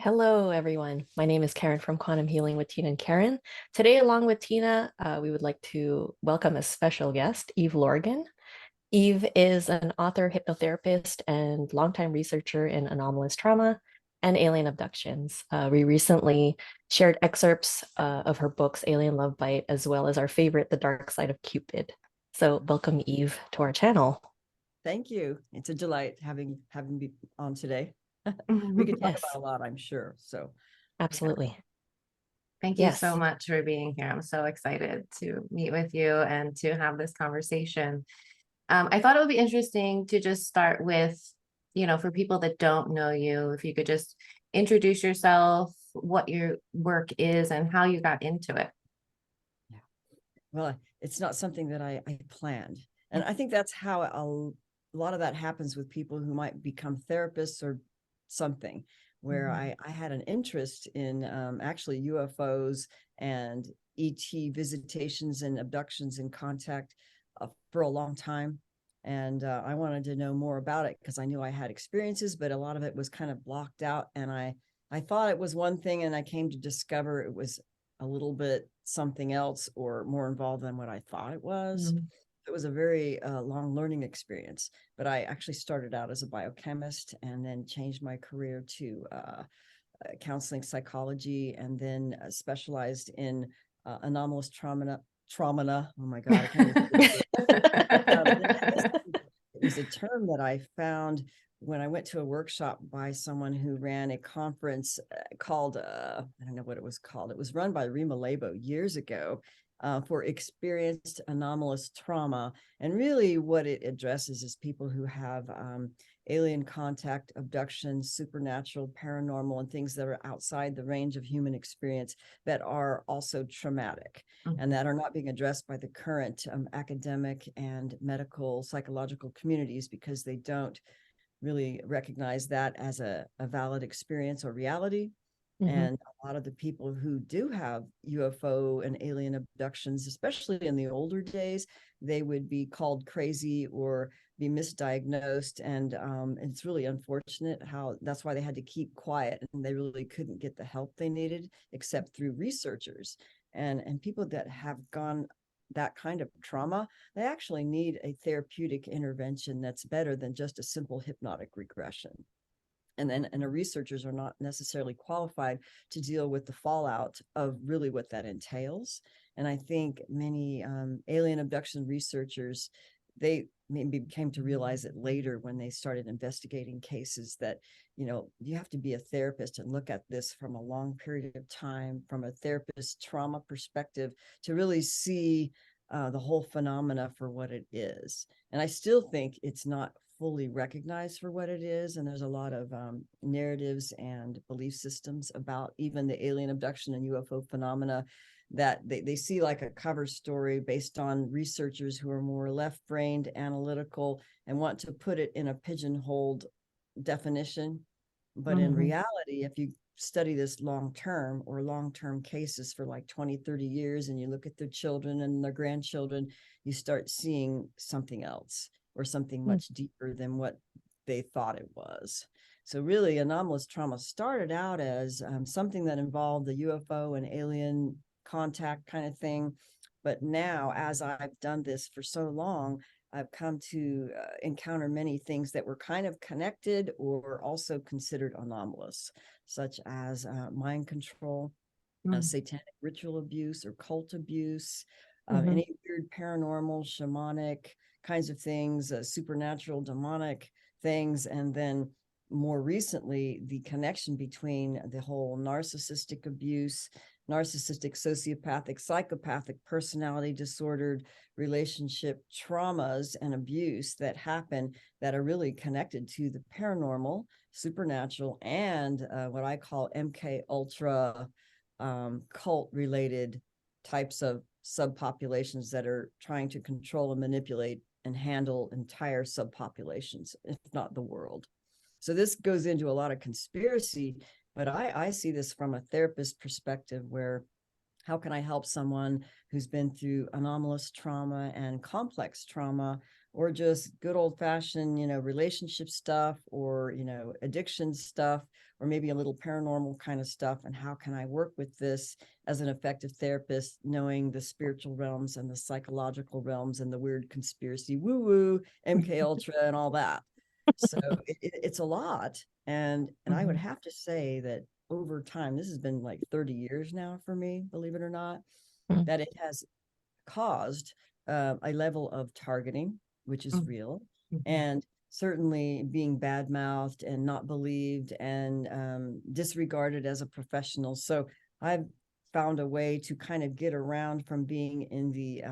Hello, everyone. My name is Karen from Quantum Healing with Tina and Karen. Today, along with Tina, we would like to welcome a special guest, Eve Lorgen. Eve is an author, hypnotherapist, and longtime researcher in anomalous trauma and alien abductions. We recently shared excerpts of her books, Alien Love Bite, as well as our favorite, The Dark Side of Cupid. So, welcome, Eve, to our channel. Thank you. It's a delight having me on today. We could talk Yes, about a lot, I'm sure. So absolutely. Thank you so Yes. much for being here. I'm so excited to meet with you and to have this conversation. I thought it would be interesting to just start with, for people that don't know you, if you could just introduce yourself, what your work is, and how you got into it. yeah. Well, it's not something that I planned. And I think that's how a lot of that happens with people who might become therapists or something, where I had an interest in actually UFOs and ET visitations and abductions and contact for a long time. And I wanted to know more about it because I knew I had experiences, but a lot of it was kind of blocked out. And I thought it was one thing, and I came to discover it was a little bit something else or more involved than what I thought it was. It was a very long learning experience, but I actually started out as a biochemist and then changed my career to counseling psychology, and then specialized in anomalous trauma. Oh my God, I can't even it was a term that I found when I went to a workshop by someone who ran a conference called, I don't know what it was called. It was run by Rima Labo years ago for experienced anomalous trauma. And really what it addresses is people who have alien contact, abduction, supernatural, paranormal, and things that are outside the range of human experience that are also traumatic and that are not being addressed by the current academic and medical psychological communities because they don't really recognize that as a valid experience or reality. And a lot of the people who do have UFO and alien abductions, especially in the older days, they would be called crazy or be misdiagnosed. And it's really unfortunate how that's why they had to keep quiet, and they really couldn't get the help they needed except through researchers and people that have gone that kind of trauma. They actually need a therapeutic intervention that's better than just a simple hypnotic regression. And the researchers are not necessarily qualified to deal with the fallout of really what that entails. And I think many alien abduction researchers, they maybe came to realize it later when they started investigating cases that, you have to be a therapist and look at this from a long period of time, from a therapist trauma perspective, to really see the whole phenomena for what it is. And I still think it's not fully recognized for what it is. And there's a lot of narratives and belief systems about even the alien abduction and UFO phenomena that they see like a cover story based on researchers who are more left-brained, analytical, and want to put it in a pigeonholed definition. But in reality, if you study this long-term cases for like 20, 30 years, and you look at their children and their grandchildren, you start seeing something else or something much deeper than what they thought it was. So really, anomalous trauma started out as something that involved the UFO and alien contact kind of thing. But now, as I've done this for so long, I've come to encounter many things that were kind of connected or also considered anomalous, such as mind control, satanic ritual abuse or cult abuse, any weird paranormal, shamanic kinds of things, supernatural, demonic things. And then more recently, the connection between the whole narcissistic abuse, narcissistic, sociopathic, psychopathic, personality disordered relationship traumas and abuse that happen that are really connected to the paranormal, supernatural, and what I call MK Ultra cult related types of subpopulations that are trying to control and manipulate and handle entire subpopulations, if not the world. So this goes into a lot of conspiracy, but I see this from a therapist perspective, where how can I help someone who's been through anomalous trauma and complex trauma or just good old fashioned, relationship stuff, or, addiction stuff, or maybe a little paranormal kind of stuff. And how can I work with this as an effective therapist, knowing the spiritual realms and the psychological realms and the weird conspiracy woo woo, MK Ultra and all that. So it's a lot. And I would have to say that over time, this has been like 30 years now for me, believe it or not, that it has caused a level of targeting, which is real, and certainly being bad-mouthed and not believed and disregarded as a professional. So I've found a way to kind of get around from being in the,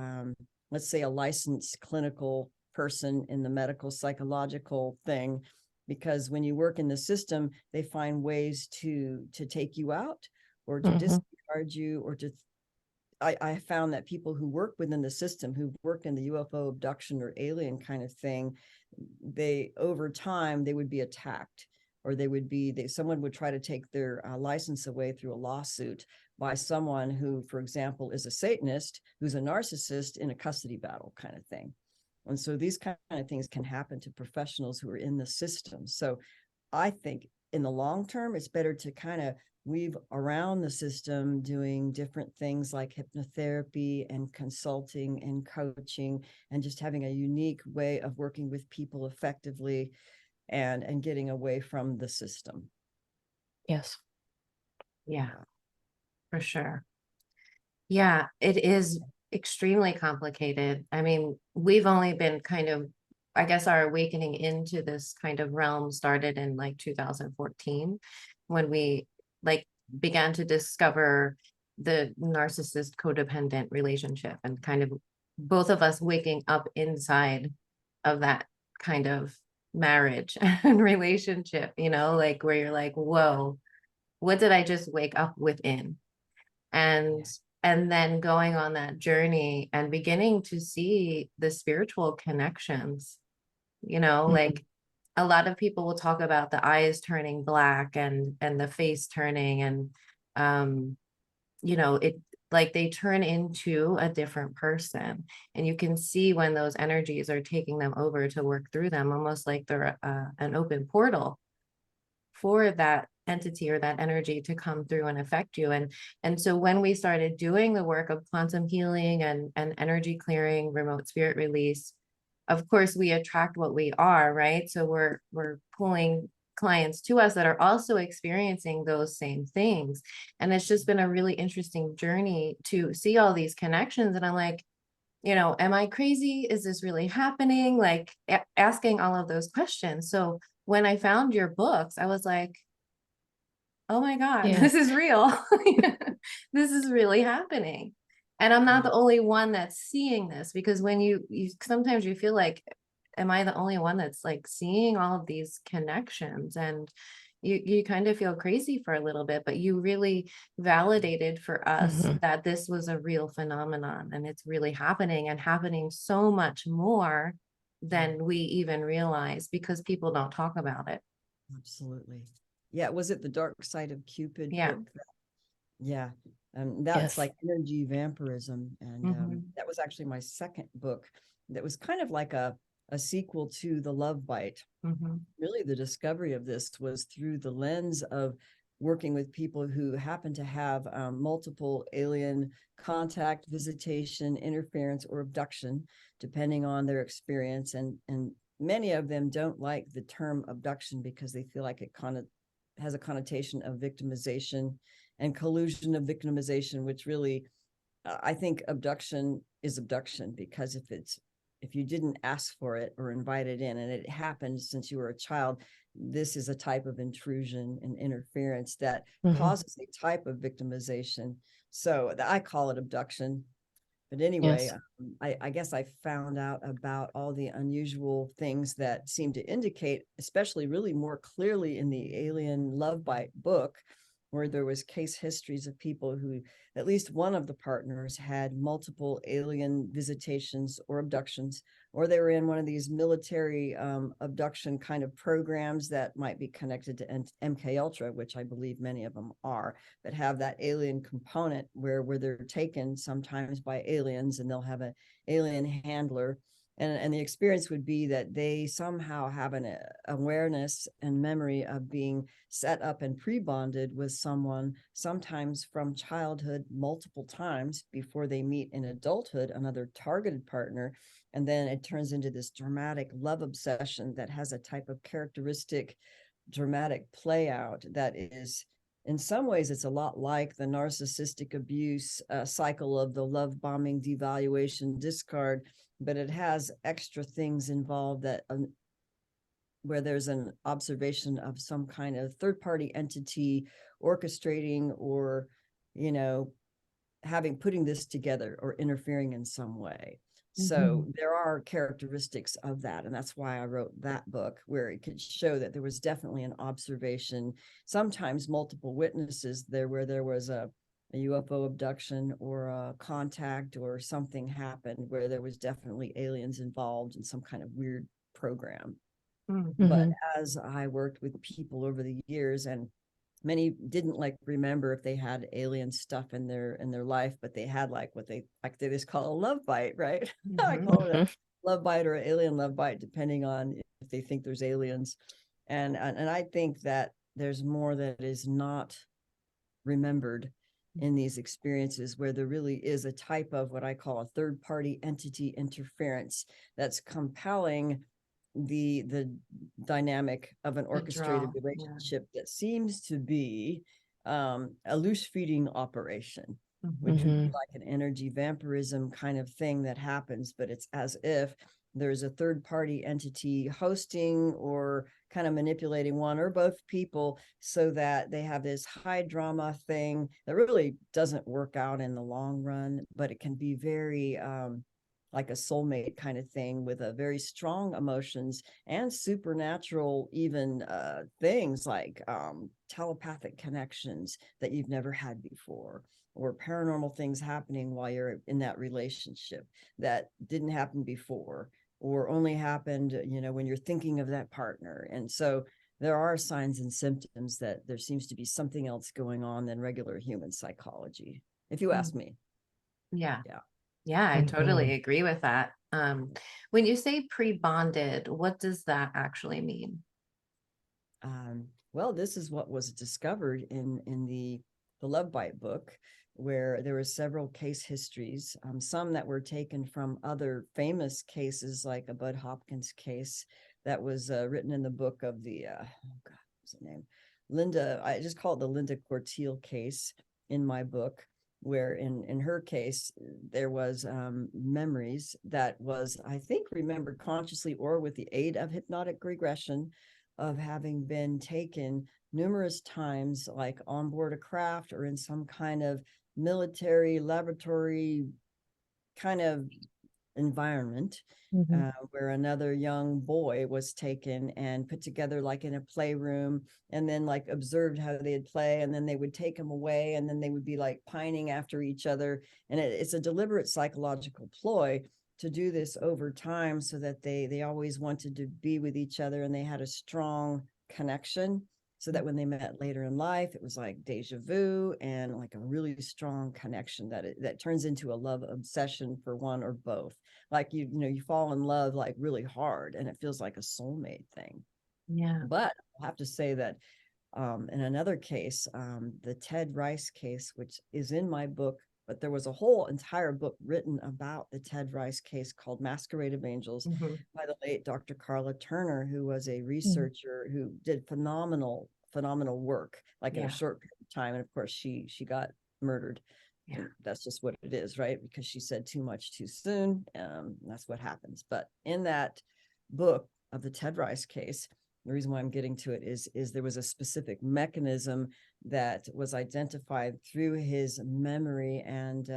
let's say, a licensed clinical person in the medical psychological thing, because when you work in the system, they find ways to take you out, or to disregard you, or to I found that people who work within the system, who work in the UFO abduction or alien kind of thing, over time, they would be attacked, or someone would try to take their license away through a lawsuit by someone who, for example, is a Satanist, who's a narcissist in a custody battle kind of thing. And so these kind of things can happen to professionals who are in the system. So I think in the long term, it's better to kind of weave around the system, doing different things like hypnotherapy and consulting and coaching, and just having a unique way of working with people effectively, and getting away from the system. Yes. Yeah, for sure. Yeah, it is extremely complicated. I mean, we've only been kind of, I guess our awakening into this kind of realm started in like 2014, when we like began to discover the narcissist codependent relationship, and kind of both of us waking up inside of that kind of marriage and relationship, like where you're like, whoa, what did I just wake up within? And then going on that journey and beginning to see the spiritual connections, like a lot of people will talk about the eyes turning black and the face turning, and it, like, they turn into a different person, and you can see when those energies are taking them over to work through them, almost like they're an open portal for that entity or that energy to come through and affect you. And so when we started doing the work of quantum healing and energy clearing, remote spirit release, of course we attract what we are, right? So we're pulling clients to us that are also experiencing those same things. And it's just been a really interesting journey to see all these connections. And I'm like, am I crazy? Is this really happening? Like asking all of those questions. So when I found your books, I was like, oh my God, this is real. This is really happening. And I'm not the only one that's seeing this, because when you sometimes you feel like, am I the only one that's like seeing all of these connections? And you kind of feel crazy for a little bit, but you really validated for us that this was a real phenomenon, and it's really happening, and happening so much more than we even realize, because people don't talk about it. Absolutely. Yeah. Was it the Dark Side of Cupid book? Yeah. That's like energy vampirism. And that was actually my second book. That was kind of like a sequel to The Love Bite. Really, the discovery of this was through the lens of working with people who happen to have multiple alien contact, visitation, interference, or abduction, depending on their experience. And many of them don't like the term abduction because they feel like it kind of has a connotation of victimization and collusion of victimization, which really, I think abduction is abduction, because if you didn't ask for it or invite it in, and it happened since you were a child, this is a type of intrusion and interference that causes a type of victimization. So I call it abduction. But anyway, I guess I found out about all the unusual things that seem to indicate, especially really more clearly in the Alien Love Bite book, where there was case histories of people who, at least one of the partners had multiple alien visitations or abductions, or they were in one of these military abduction kind of programs that might be connected to MK Ultra, which I believe many of them are, that have that alien component where they're taken sometimes by aliens, and they'll have an alien handler, And the experience would be that they somehow have an awareness and memory of being set up and pre-bonded with someone, sometimes from childhood, multiple times before they meet in adulthood, another targeted partner. And then it turns into this dramatic love obsession that has a type of characteristic dramatic play out that is, in some ways, it's a lot like the narcissistic abuse cycle of the love bombing, devaluation, discard, but it has extra things involved that where there's an observation of some kind of third party entity orchestrating or, putting this together or interfering in some way. So there are characteristics of that. And that's why I wrote that book, where it could show that there was definitely an observation, sometimes multiple witnesses there, where there was a UFO abduction or a contact or something happened where there was definitely aliens involved in some kind of weird program. But as I worked with people over the years, and many didn't remember if they had alien stuff in their life, but they had what they just call a love bite, right? I call it a love bite or an alien love bite, depending on if they think there's aliens. And I think that there's more that is not remembered in these experiences, where there really is a type of what I call a third party entity interference that's compelling the dynamic of an orchestrated relationship that seems to be a loose feeding operation, which would be like an energy vampirism kind of thing that happens, but it's as if there's a third party entity hosting or kind of manipulating one or both people, so that they have this high drama thing that really doesn't work out in the long run, but it can be very like a soulmate kind of thing, with a very strong emotions and supernatural even things like telepathic connections that you've never had before, or paranormal things happening while you're in that relationship that didn't happen before, or only happened, when you're thinking of that partner. And so there are signs and symptoms that there seems to be something else going on than regular human psychology, if you ask me. Yeah, I totally agree with that. When you say pre-bonded, what does that actually mean? Well, this is what was discovered in the Love Bite book, where there were several case histories, some that were taken from other famous cases, like a Bud Hopkins case that was written in the book of the, what's her name? Linda, I just call it the Linda Corteil case in my book, where in her case, there was memories that was, I think, remembered consciously or with the aid of hypnotic regression, of having been taken numerous times, like on board a craft or in some kind of military laboratory kind of environment, where another young boy was taken and put together like in a playroom, and then observed how they'd play, and then they would take him away, and then they would be pining after each other. And it's a deliberate psychological ploy to do this over time, so that they always wanted to be with each other, and they had a strong connection, so that when they met later in life, it was like deja vu and like a really strong connection that turns into a love obsession for one or both. Like you fall in love really hard, and it feels like a soulmate thing. But I'll have to say that in another case, the Ted Rice case, which is in my book, but there was a whole entire book written about the Ted Rice case called Masquerade of Angels by the late Dr. Carla Turner, who was a researcher who did phenomenal work, in a short period of time. And of course, she got murdered. And that's just what it is, right? Because she said too much too soon. That's what happens. But in that book of the Ted Rice case, the reason why I'm getting to it is there was a specific mechanism that was identified through his memory and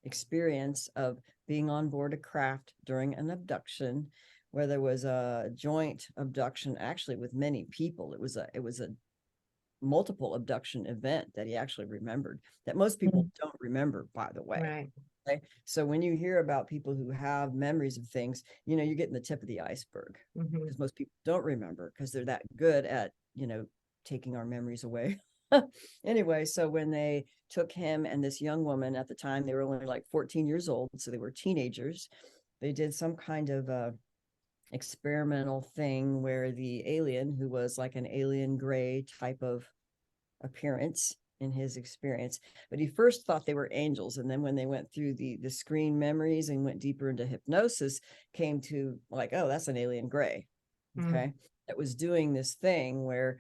experience of being on board a craft during an abduction, where there was a joint abduction, actually with many people. It was a multiple abduction event that he actually remembered, that most people don't remember, by the way. Right. Okay? So when you hear about people who have memories of things, you're getting the tip of the iceberg, because most people don't remember, because they're that good at taking our memories away. Anyway, so when they took him and this young woman, at the time they were only 14 years old, so they were teenagers, they did some kind of experimental thing where the alien, who was like an alien gray type of appearance in his experience, but he first thought they were angels, and then when they went through the screen memories and went deeper into hypnosis, came to like, oh, that's an alien gray. Okay. That was doing this thing where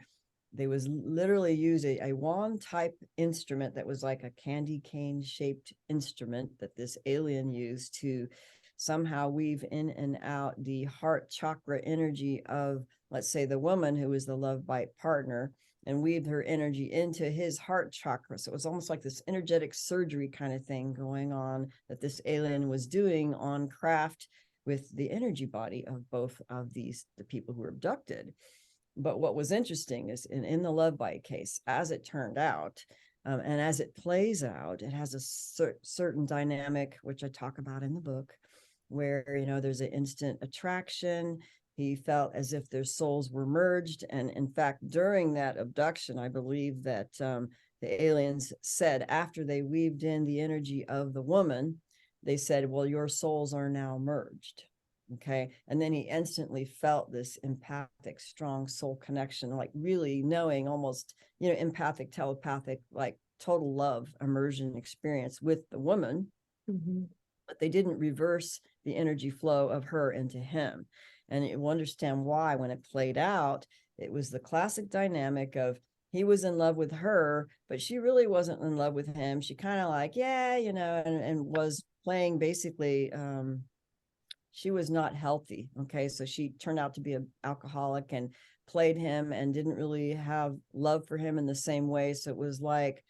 they was literally use a wand type instrument that was like a candy cane shaped instrument that this alien used to somehow weave in and out the heart chakra energy of, let's say, the woman who was the love bite partner, and weaved her energy into his heart chakra. So it was almost like this energetic surgery kind of thing going on that this alien was doing on craft with the energy body of both of the people who were abducted. But what was interesting is in the love bite case, as it turned out, and as it plays out, it has a certain dynamic, which I talk about in the book, where, there's an instant attraction. He felt as if their souls were merged. And in fact, during that abduction, I believe that the aliens said, after they weaved in the energy of the woman, they said, well, your souls are now merged. Okay. And then he instantly felt this empathic, strong soul connection, like really knowing, almost, empathic, telepathic, like total love immersion experience with the woman. But they didn't reverse the energy flow of her into him. And you understand why when it played out. It was the classic dynamic of, he was in love with her, but she really wasn't in love with him. She kind of like, yeah, and was playing basically, she was not healthy. Okay. So she turned out to be an alcoholic and played him and didn't really have love for him in the same way. So it was like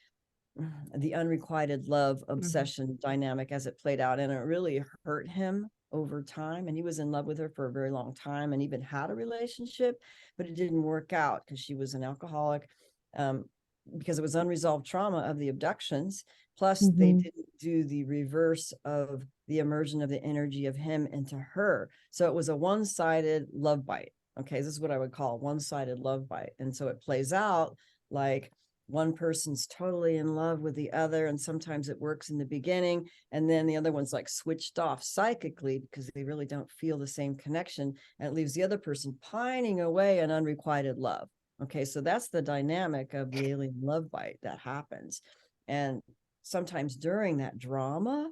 the unrequited love obsession dynamic as it played out. And it really hurt him over time. And he was in love with her for a very long time and even had a relationship, but it didn't work out because she was an alcoholic. Because it was unresolved trauma of the abductions. Plus, they didn't do the reverse of the immersion of the energy of him into her. So it was a one-sided love bite. Okay, this is what I would call a one-sided love bite. And so it plays out like one person's totally in love with the other, and sometimes it works in the beginning, and then the other one's like switched off psychically because they really don't feel the same connection, and it leaves the other person pining away in unrequited love. Okay, so that's the dynamic of the alien love bite that happens. And sometimes during that drama,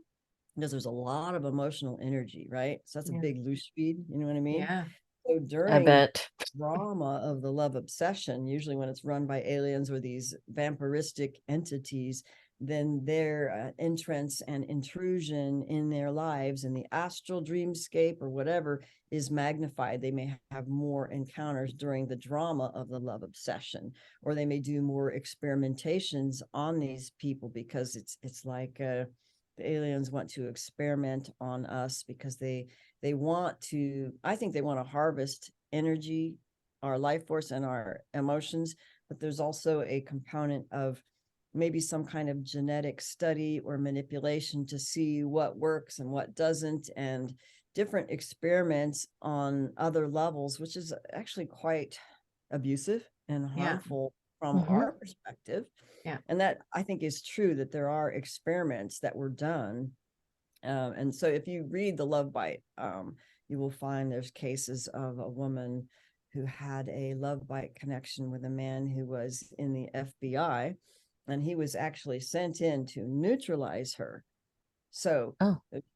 because there's a lot of emotional energy, right? So that's a big loose feed, you know what I mean? Yeah. So I during bet. drama of the love obsession, usually when it's run by aliens or these vampiristic entities, then their entrance and intrusion in their lives in the astral dreamscape or whatever is magnified. They may have more encounters during the drama of the love obsession, or they may do more experimentations on these people because it's like the aliens want to experiment on us because they want to, I think they want to harvest energy, our life force and our emotions, but there's also a component of maybe some kind of genetic study or manipulation to see what works and what doesn't, and different experiments on other levels, which is actually quite abusive and harmful from our perspective. Yeah. And that I think is true, that there are experiments that were done. And so if you read The Love Bite, you will find there's cases of a woman who had a love bite connection with a man who was in the FBI, and he was actually sent in to neutralize her. So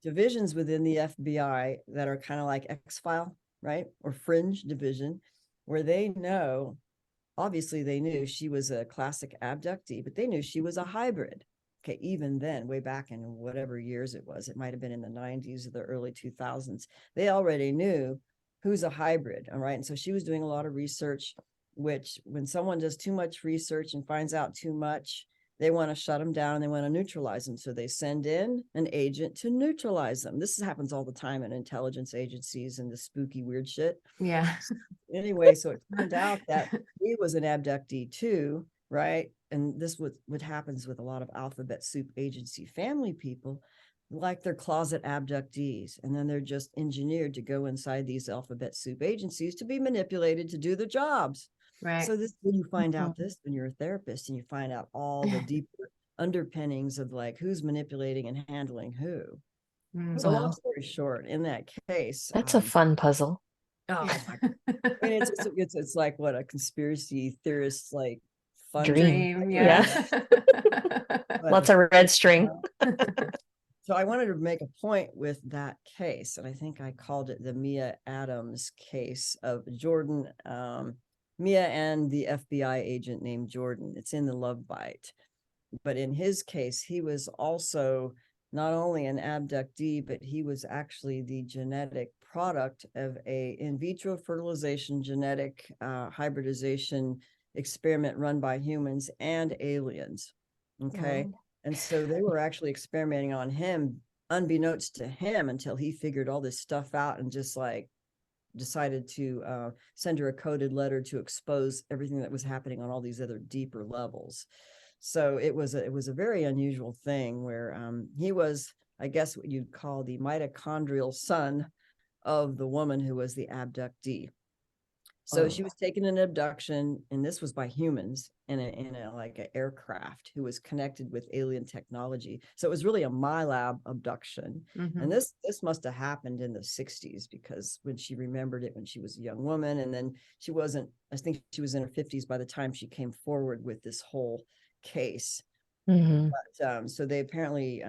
divisions within the FBI that are kind of like X-File, right? Or fringe division, where they know, obviously they knew she was a classic abductee, but they knew she was a hybrid. Okay, even then, way back in whatever years it was, it might have been in the 90s or the early 2000s, they already knew who's a hybrid. All right. And so she was doing a lot of research, which when someone does too much research and finds out too much, they want to shut them down and they want to neutralize them. So they send in an agent to neutralize them. This happens all the time in intelligence agencies and the spooky weird shit. Yeah. Anyway, so it turned out that he was an abductee too, right? And this what happens with a lot of alphabet soup agency family people, like they're closet abductees, and then they're just engineered to go inside these alphabet soup agencies to be manipulated to do the jobs. Right. So this, when you find out this, when you're a therapist and you find out all the deeper underpinnings of like who's manipulating and handling who. So long Wow. story short, in that case, That's a fun puzzle. oh my, I mean, it's like what a conspiracy theorist like fun Dream. Dream, Yeah. yeah. Lots of red string. So I wanted to make a point with that case, and I think I called it the Mia Adams case of Jordan, Mia and the FBI agent named Jordan. It's in the Love Bite. But in his case, he was also not only an abductee, but he was actually the genetic product of a in vitro fertilization genetic hybridization experiment run by humans and aliens. Okay. Oh. And so they were actually experimenting on him, unbeknownst to him, until he figured all this stuff out and just like decided to send her a coded letter to expose everything that was happening on all these other deeper levels. So it was a very unusual thing where he was, I guess, what you'd call the mitochondrial son of the woman who was the abductee. So she was taken in an abduction, and this was by humans in a like an aircraft who was connected with alien technology. So it was really a MyLab abduction. Mhm. And this must have happened in the 60s, because when she remembered it when she was a young woman, and then she wasn't, I think she was in her 50s by the time she came forward with this whole case. Mhm. But so they apparently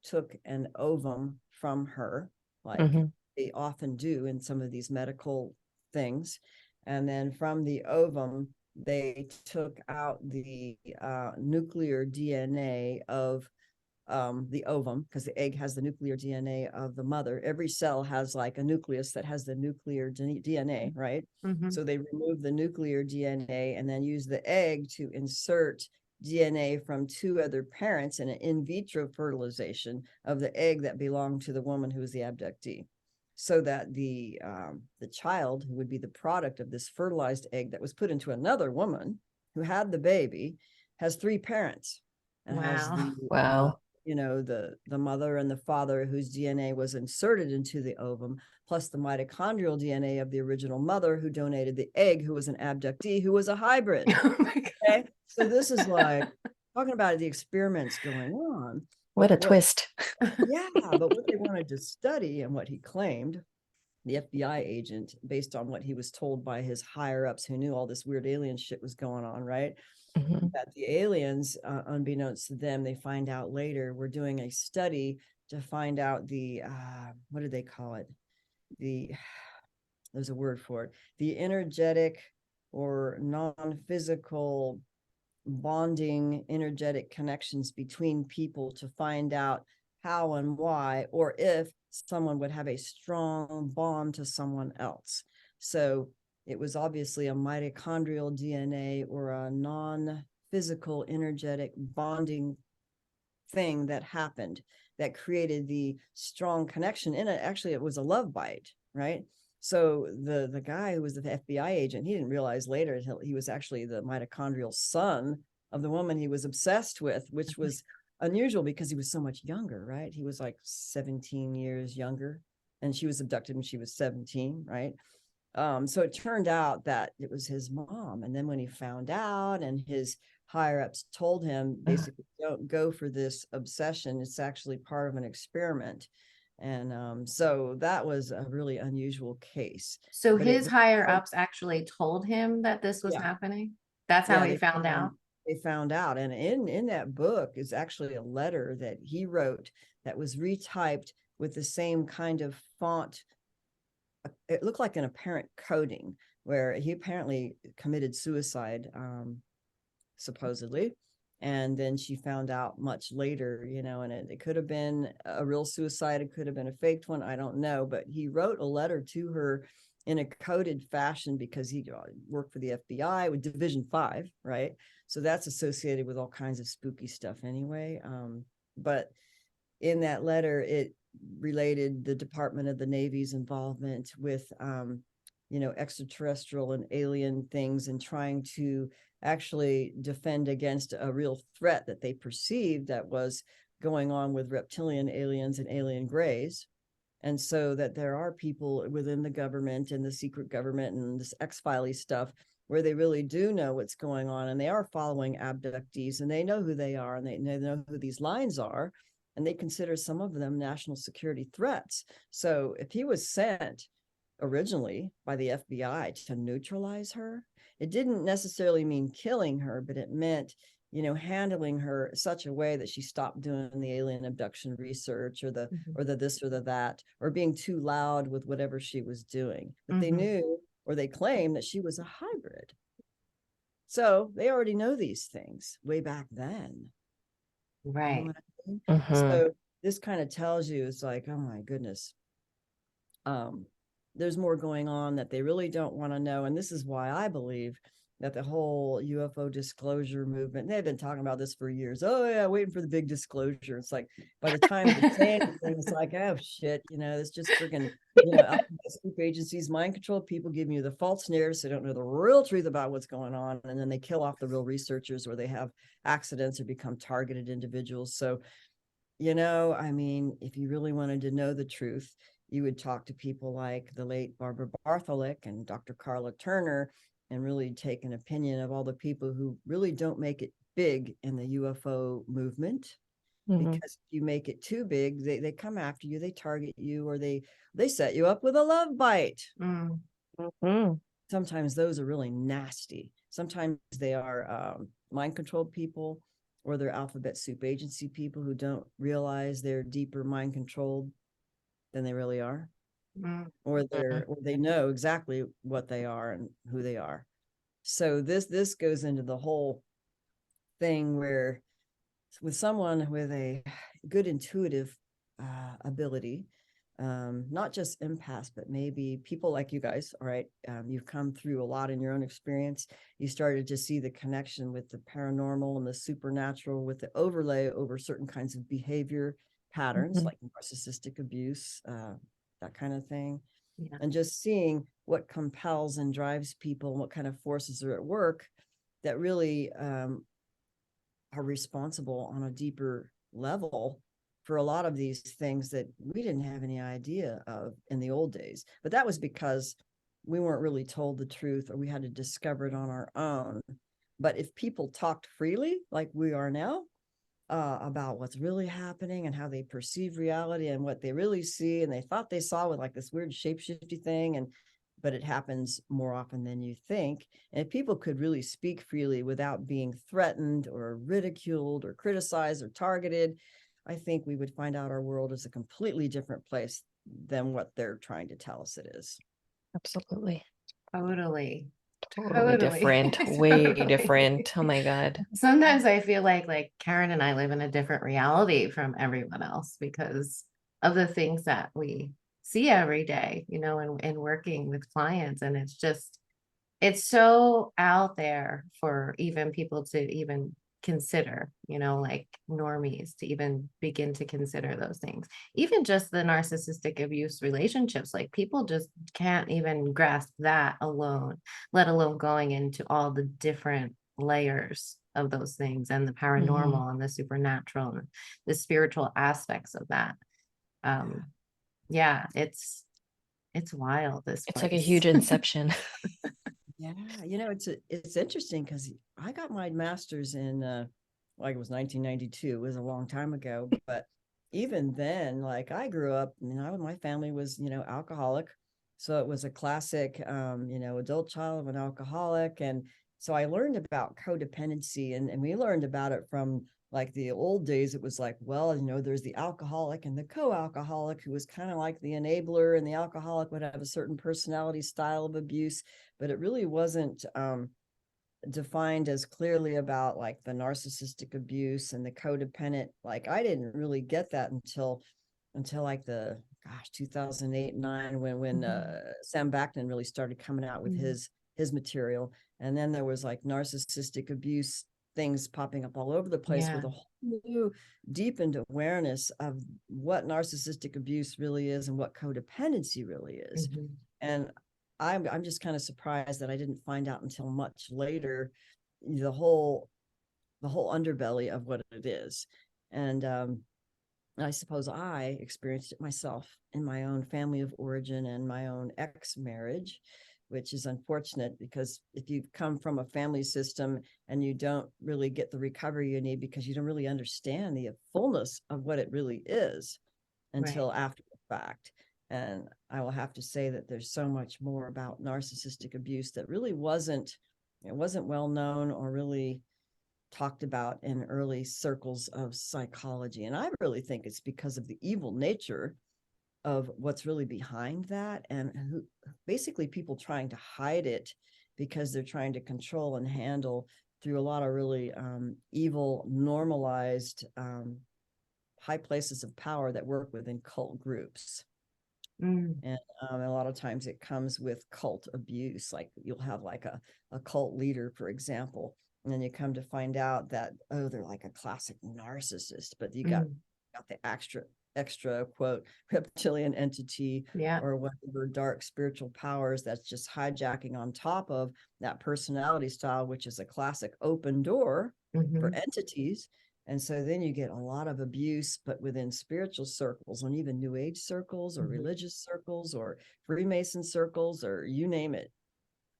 took an ovum from her, like Mhm. they often do in some of these medical things. And then from the ovum, they took out the nuclear DNA of the ovum, because the egg has the nuclear DNA of the mother. Every cell has like a nucleus that has the nuclear DNA, right? Mhm. So they remove the nuclear DNA and then use the egg to insert DNA from two other parents in an in vitro fertilization of the egg that belonged to the woman who was the abductee, so that the child, who would be the product of this fertilized egg that was put into another woman who had the baby, has three parents and has Wow. the Wow. the mother and the father whose DNA was inserted into the ovum, plus the mitochondrial DNA of the original mother who donated the egg, who was an abductee, who was a hybrid. Oh my God. Okay, so this is like talking about the experiments going on. What But a twist. yeah, but what they wanted to study, and what he claimed, the FBI agent, based on what he was told by his higher ups who knew all this weird alien shit was going on, right? Mhm. That the aliens, unbeknownst to them, they find out later, were doing a study to find out the what do they call it? There's a word for it. The energetic or non-physical bonding energetic connections between people, to find out how and why, or if someone would have a strong bond to someone else. So it was obviously a mitochondrial DNA or a non-physical energetic bonding thing that happened that created the strong connection in it. Actually, it was a love bite, right? So the guy who was the FBI agent, he didn't realize later he was actually the mitochondrial son of the woman he was obsessed with, which was unusual because he was so much younger, right? He was like 17 years younger, and she was abducted when she was 17, right? So it turned out that it was his mom. And then when he found out, and his higher ups told him, basically, don't go for this obsession, it's actually part of an experiment. And so that was a really unusual case. So But his higher ups actually told him that this was yeah, happening. That's how yeah, he found out. they found out. And in that book is actually a letter that he wrote that was retyped with the same kind of font. It looked like an apparent coding, where he apparently committed suicide, supposedly. And then she found out much later, and it could have been a real suicide. It could have been a faked one. I don't know. But he wrote a letter to her in a coded fashion, because he worked for the FBI with Division 5, right? So that's associated with all kinds of spooky stuff anyway. But in that letter, it related the Department of the Navy's involvement with, extraterrestrial and alien things, and trying to actually defend against a real threat that they perceived that was going on with reptilian aliens and alien grays. And so that there are people within the government and the secret government and this X-Files stuff where they really do know what's going on, and they are following abductees, and they know who they are, and they know who these lines are. and they consider some of them national security threats. So if he was sent originally by the FBI to neutralize her, it didn't necessarily mean killing her, but it meant, handling her such a way that she stopped doing the alien abduction research, or the this or the that, or being too loud with whatever she was doing. But they knew, or they claimed, that she was a hybrid. So they already know these things way back then. Right. You know what I mean? So this kind of tells you, it's like, oh my goodness. There's more going on that they really don't want to know. And this is why I believe that the whole UFO disclosure movement, they've been talking about this for years. Oh yeah, waiting for the big disclosure. It's like, by the time they say anything, it's like, oh shit, it's just freaking, scoop agencies, mind control people, giving you the false narratives. They don't know the real truth about what's going on. And then they kill off the real researchers, or they have accidents or become targeted individuals. So, I mean, if you really wanted to know the truth, you would talk to people like the late Barbara Bartholic and Dr. Carla Turner, and really take an opinion of all the people who really don't make it big in the UFO movement. Because if you make it too big, they come after you, they target you, or they set you up with a love bite. Sometimes those are really nasty. Sometimes they are mind controlled people, or they're alphabet soup agency people who don't realize they're deeper mind controlled than they really are, or they know exactly what they are and who they are. So this goes into the whole thing where, with someone with a good intuitive ability, not just empaths, but maybe people like you guys, all right, you've come through a lot in your own experience. You started to see the connection with the paranormal and the supernatural, with the overlay over certain kinds of behavior patterns, like narcissistic abuse, that kind of thing. And just seeing what compels and drives people, and what kind of forces are at work that really are responsible on a deeper level for a lot of these things that we didn't have any idea of in the old days. But that was because we weren't really told the truth, or we had to discover it on our own. But if people talked freely, like we are now, about what's really happening and how they perceive reality and what they really see, and they thought they saw with like this weird shape-shifty thing, but it happens more often than you think. And if people could really speak freely without being threatened or ridiculed or criticized or targeted, I think we would find out our world is a completely different place than what they're trying to tell us it is. Absolutely. Totally. Totally different. Way different. Oh my God. Sometimes I feel like Karen and I live in a different reality from everyone else because of the things that we see every day, and working with clients. And it's so out there for even people to even consider, like normies to even begin to consider those things. Even just the narcissistic abuse relationships, like people just can't even grasp that alone, let alone going into all the different layers of those things, and the paranormal and the supernatural and the spiritual aspects of that. Yeah, it's wild. It's like a huge inception. Yeah, it's interesting because I got my master's in like it was 1992. It was a long time ago, but even then, like I grew up, my family was, alcoholic. So it was a classic adult child of an alcoholic. And so I learned about codependency, and we learned about it from like the old days. It was like, well, there's the alcoholic and the co-alcoholic, who was kind of like the enabler, and the alcoholic would have a certain personality style of abuse, but it really wasn't defined as clearly about like the narcissistic abuse and the codependent. Like I didn't really get that until like the 2008-9, when Sam Backman really started coming out with his material. And then there was like narcissistic abuse things popping up all over the place, with a whole new deepened awareness of what narcissistic abuse really is and what codependency really is. And I'm just kind of surprised that I didn't find out until much later the whole underbelly of what it is. And I suppose I experienced it myself in my own family of origin and my own ex-marriage. which is unfortunate, because if you come from a family system and you don't really get the recovery you need because you don't really understand the fullness of what it really is until after the fact. And I will have to say that there's so much more about narcissistic abuse that really wasn't well known or really talked about in early circles of psychology. And I really think it's because of the evil nature of what's really behind that, and who basically people trying to hide it because they're trying to control and handle through a lot of really evil, normalized high places of power that work within cult groups. And a lot of times it comes with cult abuse. Like you'll have like a cult leader, for example, and then you come to find out that, oh, they're like a classic narcissist, but you got the extra quote reptilian entity or whatever dark spiritual powers that's just hijacking on top of that personality style, which is a classic open door for entities. And so then you get a lot of abuse, but within spiritual circles and even New Age circles or religious circles or Freemason circles or you name it.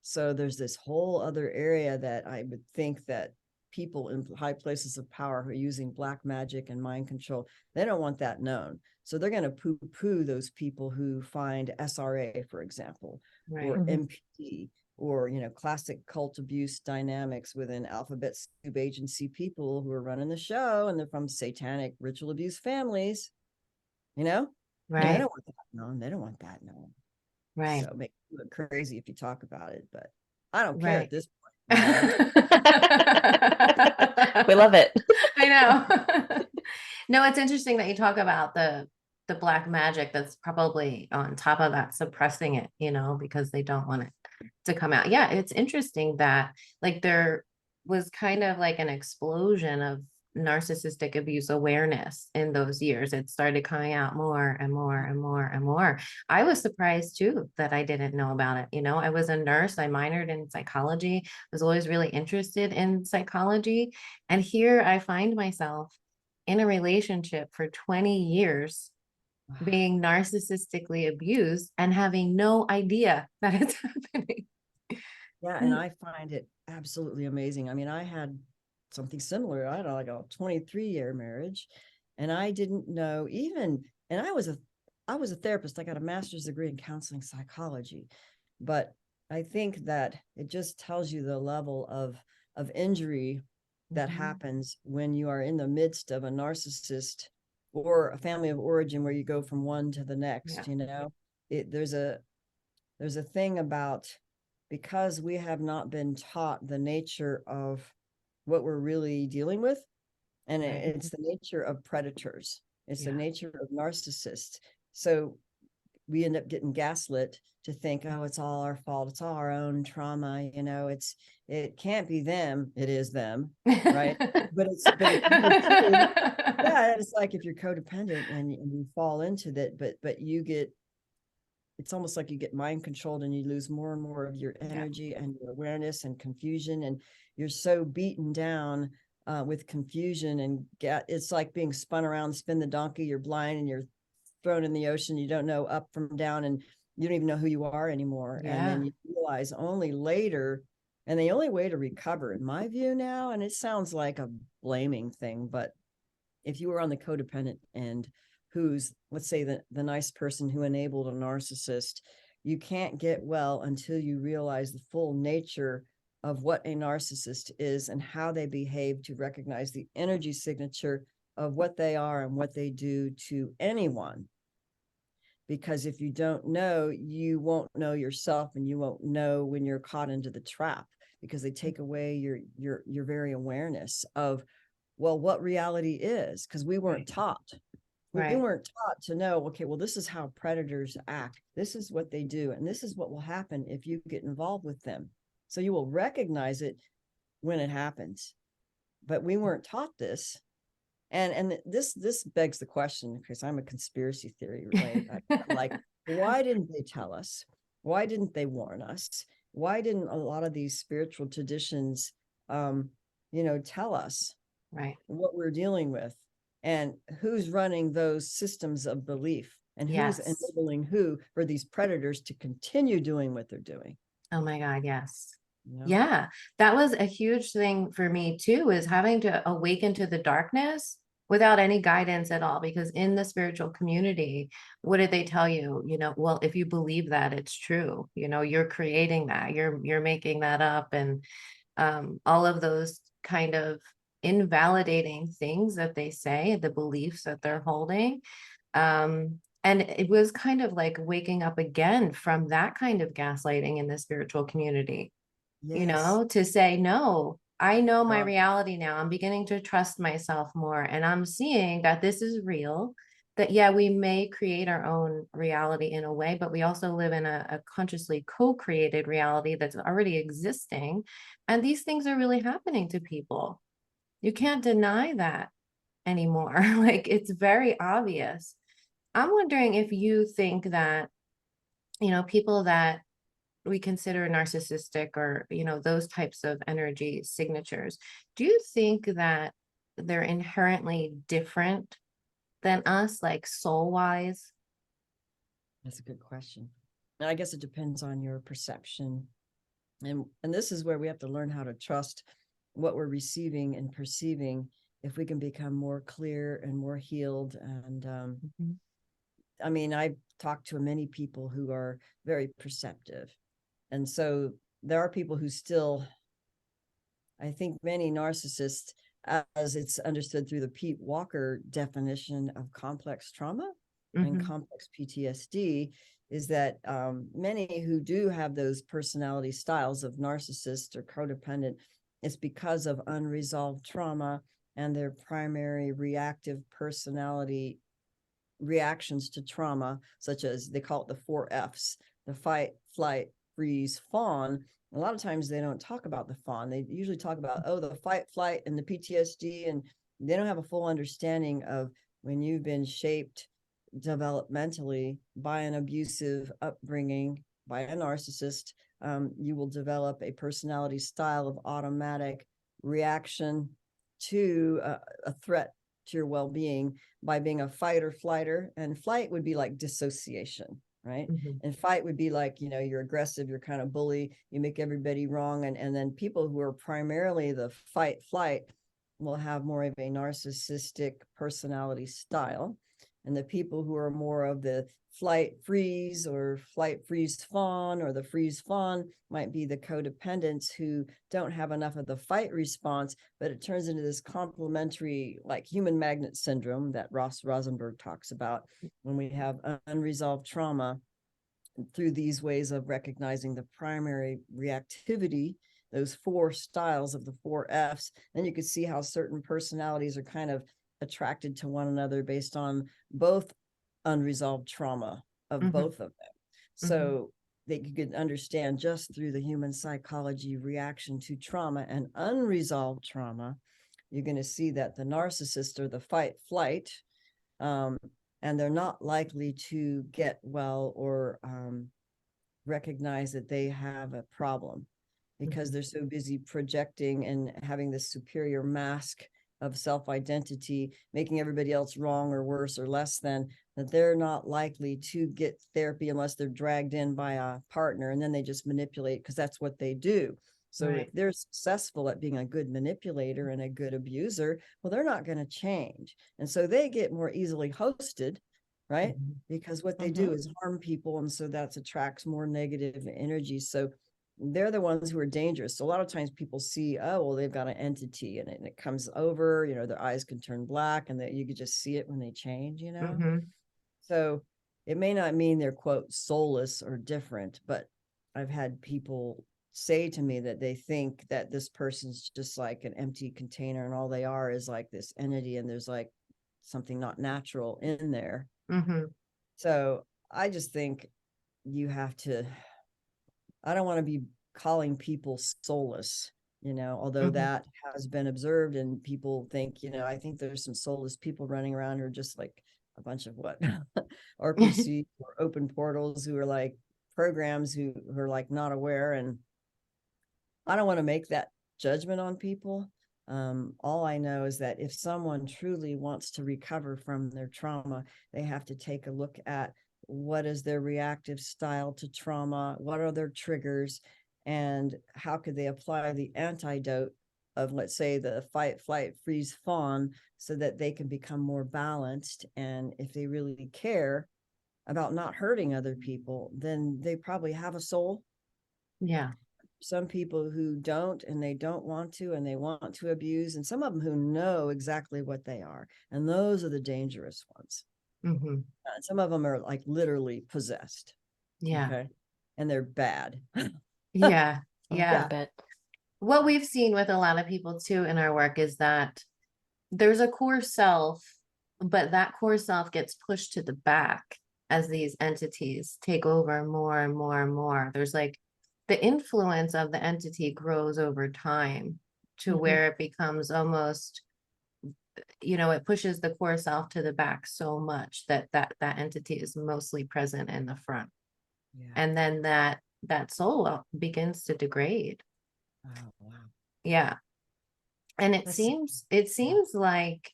So there's this whole other area that I would think that people in high places of power who are using black magic and mind control, they don't want that known. So they're going to poo-poo those people who find SRA, for example, or MPD, or, you know, classic cult abuse dynamics within alphabet soup agency people who are running the show, and they're from satanic ritual abuse families, you know? They don't want that known. They don't want that known. Right. So make you look crazy if you talk about it, but I don't care at this point. We love it. I know. No, it's interesting that you talk about the black magic that's probably on top of that, suppressing it, you know, because they don't want it to come out. Yeah, it's interesting that like there was kind of like an explosion of narcissistic abuse awareness in those years. It started coming out more and more and more and more. I was surprised too that I didn't know about it. You know, I was a nurse, I minored in psychology, was always really interested in psychology. And here I find myself in a relationship for 20 years being narcissistically abused and having no idea that it's happening. Yeah, and I find it absolutely amazing. I mean, I had something similar. I had like a 23-year marriage, and I didn't know even, and I was a therapist. I got a master's degree in counseling psychology, but I think that it just tells you the level of injury that happens when you are in the midst of a narcissist or a family of origin where you go from one to the next. You know, there's a thing about, because we have not been taught the nature of what we're really dealing with, and it's the nature of predators, it's the nature of narcissists. So we end up getting gaslit to think, oh, it's all our fault, it's all our own trauma, you know, it can't be them, it is them, right? but yeah, it's like if you're codependent and you fall into that, but you get, it's almost like you get mind controlled and you lose more and more of your energy and your awareness and confusion, and you're so beaten down with confusion, and it's like being spun around, spin the donkey, you're blind and you're thrown in the ocean, you don't know up from down, and you don't even know who you are anymore. And then you realize only later, and the only way to recover, in my view now, and it sounds like a blaming thing, but if you were on the codependent end, who's, let's say, the nice person who enabled a narcissist, you can't get well until you realize the full nature of what a narcissist is and how they behave, to recognize the energy signature of what they are and what they do to anyone. Because if you don't know, you won't know yourself, and you won't know when you're caught into the trap, because they take away your very awareness of, well, what reality is, because we weren't taught. We weren't taught to know, okay, well, this is how predators act. This is what they do. And this is what will happen if you get involved with them. So you will recognize it when it happens. But we weren't taught this. And this begs the question, because I'm a conspiracy theory, right? Like, why didn't they tell us? Why didn't they warn us? Why didn't a lot of these spiritual traditions, tell us what we're dealing with, and who's running those systems of belief, and who's enabling who for these predators to continue doing what they're doing? Oh my God, yes. You know? Yeah, that was a huge thing for me too, is having to awaken to the darkness without any guidance at all. Because in the spiritual community, what did they tell you? You know, well, if you believe that, it's true. You know, you're creating that, you're making that up, and all of those kind of invalidating things that they say, the beliefs that they're holding. And it was kind of like waking up again from that kind of gaslighting in the spiritual community, you Yes. know, to say, no, I know my Uh, reality now. I'm beginning to trust myself more. And I'm seeing that this is real, that, yeah, we may create our own reality in a way, but we also live in a consciously co created reality that's already existing. And these things are really happening to people. You can't deny that anymore. Like, it's very obvious. I'm wondering if you think that, you know, people that we consider narcissistic, or, you know, those types of energy signatures, do you think that they're inherently different than us, like soul wise? that's a good question. And I guess it depends on your perception. And this is where we have to learn how to trust what we're receiving and perceiving, if we can become more clear and more healed. And Mhm. I mean, I've talked to many people who are very perceptive. And so there are people who still, I think many narcissists, as it's understood through the Pete Walker definition of complex trauma and Mhm. complex PTSD, is that many who do have those personality styles of narcissist or codependent, it's because of unresolved trauma and their primary reactive personality reactions to trauma, such as they call it the 4 F's: the fight, flight, freeze, fawn. A lot of times they don't talk about the fawn. They usually talk about, oh, the fight, flight, and the PTSD. And they don't have a full understanding of when you've been shaped developmentally by an abusive upbringing, by a narcissist, you will develop a personality style of automatic reaction to a threat to your well-being by being a fight or flighter. And flight would be like dissociation, right? Mhm. And fight would be like, you know, you're aggressive, you're kind of bully, you make everybody wrong. And then people who are primarily the fight flight will have more of a narcissistic personality style. And the people who are more of the flight freeze or flight freeze fawn or the freeze fawn might be the codependents who don't have enough of the fight response, but it turns into this complementary, like human magnet syndrome that Ross Rosenberg talks about, when we have unresolved trauma through these ways of recognizing the primary reactivity, those 4 styles of the 4 F's. Then you can see how certain personalities are kind of attracted to one another based on both unresolved trauma of Mhm. both of them. Mhm. So that you could understand just through the human psychology reaction to trauma and unresolved trauma, you're going to see that the narcissist, or the fight flight, um, and they're not likely to get well or recognize that they have a problem, because Mhm. they're so busy projecting and having this superior mask of self-identity, making everybody else wrong or worse or less than, that they're not likely to get therapy unless they're dragged in by a partner, and then they just manipulate because that's what they do. So if Right. they're successful at being a good manipulator and a good abuser, well, they're not going to change. And so they get more easily hosted, right? Mhm. Because what they do Mhm. is harm people. And so that attracts more negative energy. So they're the ones who are dangerous. So a lot of times people see, oh, well, they've got an entity, and it comes over, you know, their eyes can turn black, and that you could just see it when they change, you know? Mhm. So it may not mean they're, quote, soulless or different, but I've had people say to me that they think that this person's just like an empty container, and all they are is like this entity, and there's like something not natural in there. Mhm. So I just think you have to, I don't want to be calling people soulless, you know, although Mhm. that has been observed, and people think, you know, I think there's some soulless people running around who are just like a bunch of what RPC or open portals, who are like programs who are like not aware. And I don't want to make that judgment on people. All I know is that if someone truly wants to recover from their trauma, they have to take a look at what is their reactive style to trauma, what are their triggers, and how could they apply the antidote of, let's say, the fight, flight, freeze, fawn, so that they can become more balanced. And if they really care about not hurting other people, then they probably have a soul. Yeah. Some people who don't, and they don't want to, and they want to abuse, and some of them who know exactly what they are. And those are the dangerous ones. Mm-hmm. Some of them are like literally possessed. Yeah. Okay. And they're bad. Yeah. Oh, Yeah. I bet. What we've seen with a lot of people too in our work is that there's a core self, but that core self gets pushed to the back as these entities take over more and more and more. There's like the influence of the entity grows over time to where it becomes almost, it pushes the core self to the back so much that that entity is mostly present in the front. Yeah. And then that soul begins to degrade. Oh, wow. Yeah. And it That's- seems like,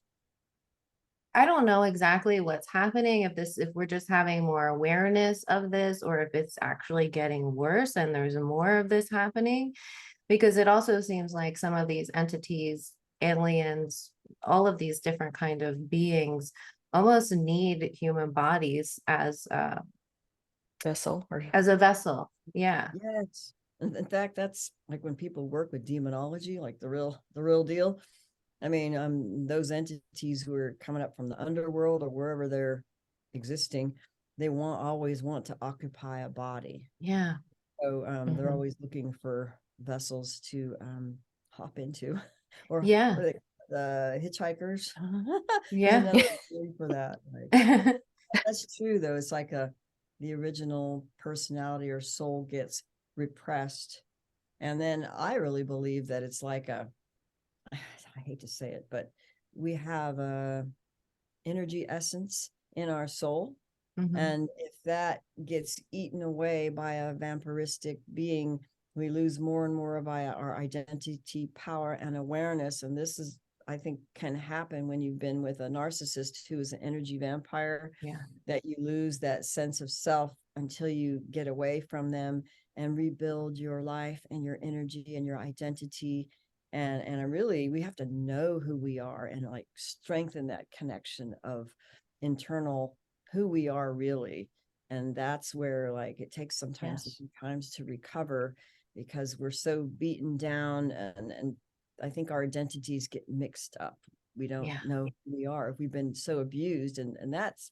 I don't know exactly what's happening, if we're just having more awareness of this, or if it's actually getting worse and there's more of this happening, because it also seems like some of these entities, aliens, all of these different kind of beings almost need human bodies as Vessel or a vessel. Yeah. Yes. In fact, that's like when people work with demonology, like the real deal. I mean, those entities who are coming up from the underworld or wherever they're existing, they always want to occupy a body. Yeah. So they're always looking for vessels to hop into, or Yeah. the hitchhikers. There's Yeah. another word for that. Like, that's true though. It's like the original personality or soul gets repressed, and then I really believe that it's like I hate to say it, but we have a energy essence in our soul. Mhm. And if that gets eaten away by a vampiristic being, we lose more and more of our identity, power, and awareness. And this is, I think, can happen when you've been with a narcissist who is an energy vampire. Yeah. That you lose that sense of self until you get away from them and rebuild your life and your energy and your identity. And I really, we have to know who we are and like strengthen that connection of internal who we are really. And that's where like it takes sometimes a few times to recover, because we're so beaten down, and I think our identities get mixed up. We don't know who we are if we've been so abused, and that's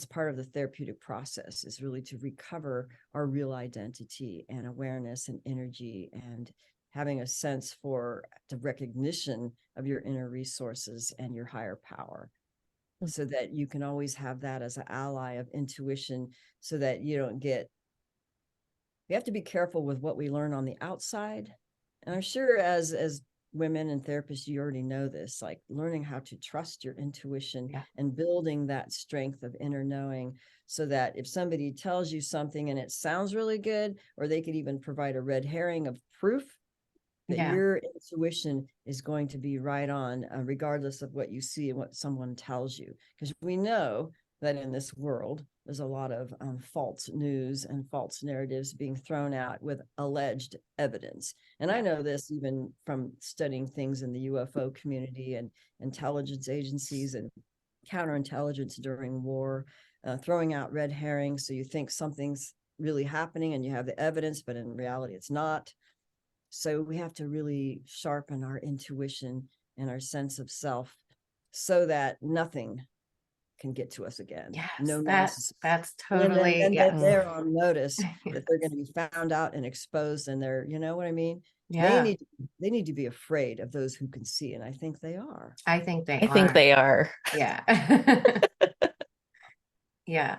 part of the therapeutic process, is really to recover our real identity and awareness and energy, and having a sense for the recognition of your inner resources and your higher power, so that you can always have that as an ally of intuition, so that you don't get, we have to be careful with what we learn on the outside. And I'm sure as women and therapists, you already know this, like learning how to trust your intuition and building that strength of inner knowing, so that if somebody tells you something and it sounds really good, or they could even provide a red herring of proof, that your intuition is going to be right on, regardless of what you see and what someone tells you. Because we know that in this world, there's a lot of false news and false narratives being thrown out with alleged evidence. And I know this even from studying things in the UFO community and intelligence agencies and counterintelligence during war, throwing out red herrings. So you think something's really happening and you have the evidence, but in reality, it's not. So we have to really sharpen our intuition and our sense of self, so that nothing can get to us again. Yes, No that's totally, totally, and yeah. that they're on notice that they're going to be found out and exposed, and they're, you know what I mean? Yeah. They need to be afraid of those who can see, and I think they are. I think they I think they are. Yeah. Yeah.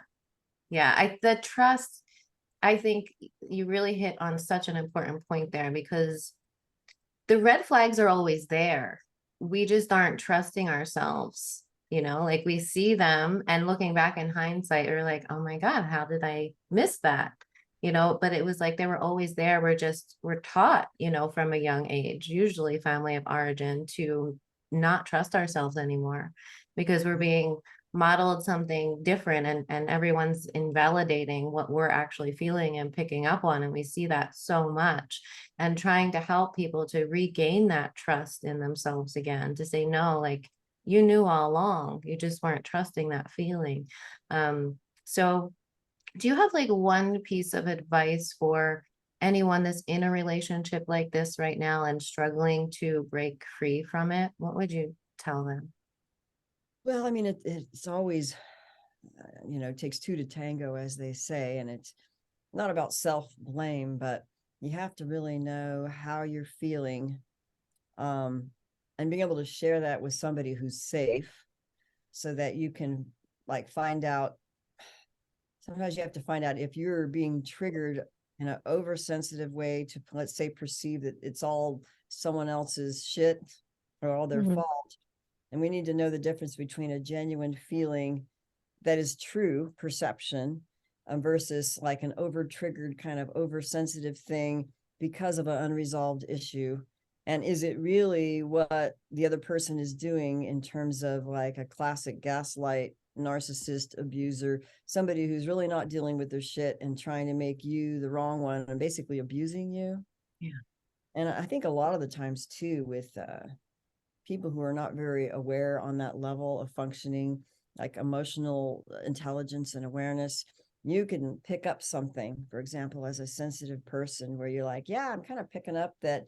Yeah. The trust, I think you really hit on such an important point there, because the red flags are always there. We just aren't trusting ourselves, like we see them, and looking back in hindsight, we're like, oh my God, how did I miss that? But it was like they were always there. We're taught, from a young age, usually family of origin, to not trust ourselves anymore, because we're being modeled something different, and everyone's invalidating what we're actually feeling and picking up on. And we see that so much, and trying to help people to regain that trust in themselves again, to say, no, like, you knew all along, you just weren't trusting that feeling. So do you have like one piece of advice for anyone that's in a relationship like this right now and struggling to break free from it? What would you tell them? Well, I mean, it's always, it takes two to tango, as they say, and it's not about self-blame, but you have to really know how you're feeling, and being able to share that with somebody who's safe, so that you can like find out. Sometimes you have to find out if you're being triggered in an oversensitive way to, let's say, perceive that it's all someone else's shit or all their fault. And we need to know the difference between a genuine feeling that is true perception, versus like an over triggered kind of oversensitive thing because of an unresolved issue. And is it really what the other person is doing, in terms of like a classic gaslight, narcissist, abuser, somebody who's really not dealing with their shit and trying to make you the wrong one and basically abusing you? Yeah. And I think a lot of the times too, with people who are not very aware on that level of functioning, like emotional intelligence and awareness, you can pick up something, for example, as a sensitive person, where you're like, yeah, I'm kind of picking up that,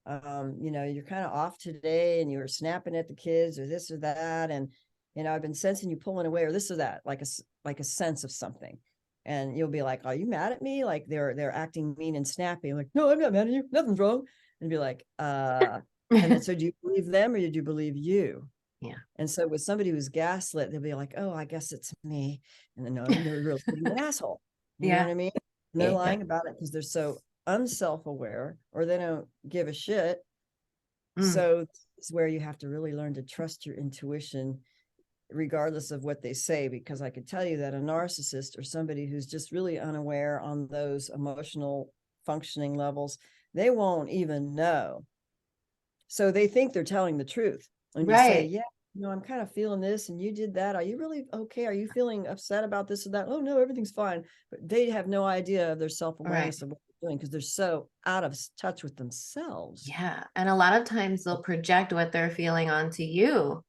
you're kind of off today and you were snapping at the kids or this or that. And, I've been sensing you pulling away or this or that, like a sense of something. And you'll be like, are you mad at me? Like they're acting mean and snappy. Like, no, I'm not mad at you. Nothing's wrong. And be like, and then, so do you believe them or do you believe you? Yeah. And so with somebody who's gaslit, they'll be like, oh, I guess it's me. And then, no, they're really an asshole. You know what I mean? And they're lying about it because they're so unself-aware, or they don't give a shit. So it's where you have to really learn to trust your intuition, regardless of what they say, because I could tell you that a narcissist or somebody who's just really unaware on those emotional functioning levels, they won't even know. So they think they're telling the truth. And you say, Right. yeah, I'm kind of feeling this and you did that. Are you really okay? Are you feeling upset about this or that? Oh no, everything's fine. But they have no idea of their self-awareness of what they're doing, because they're so out of touch with themselves. Yeah. And a lot of times they'll project what they're feeling onto you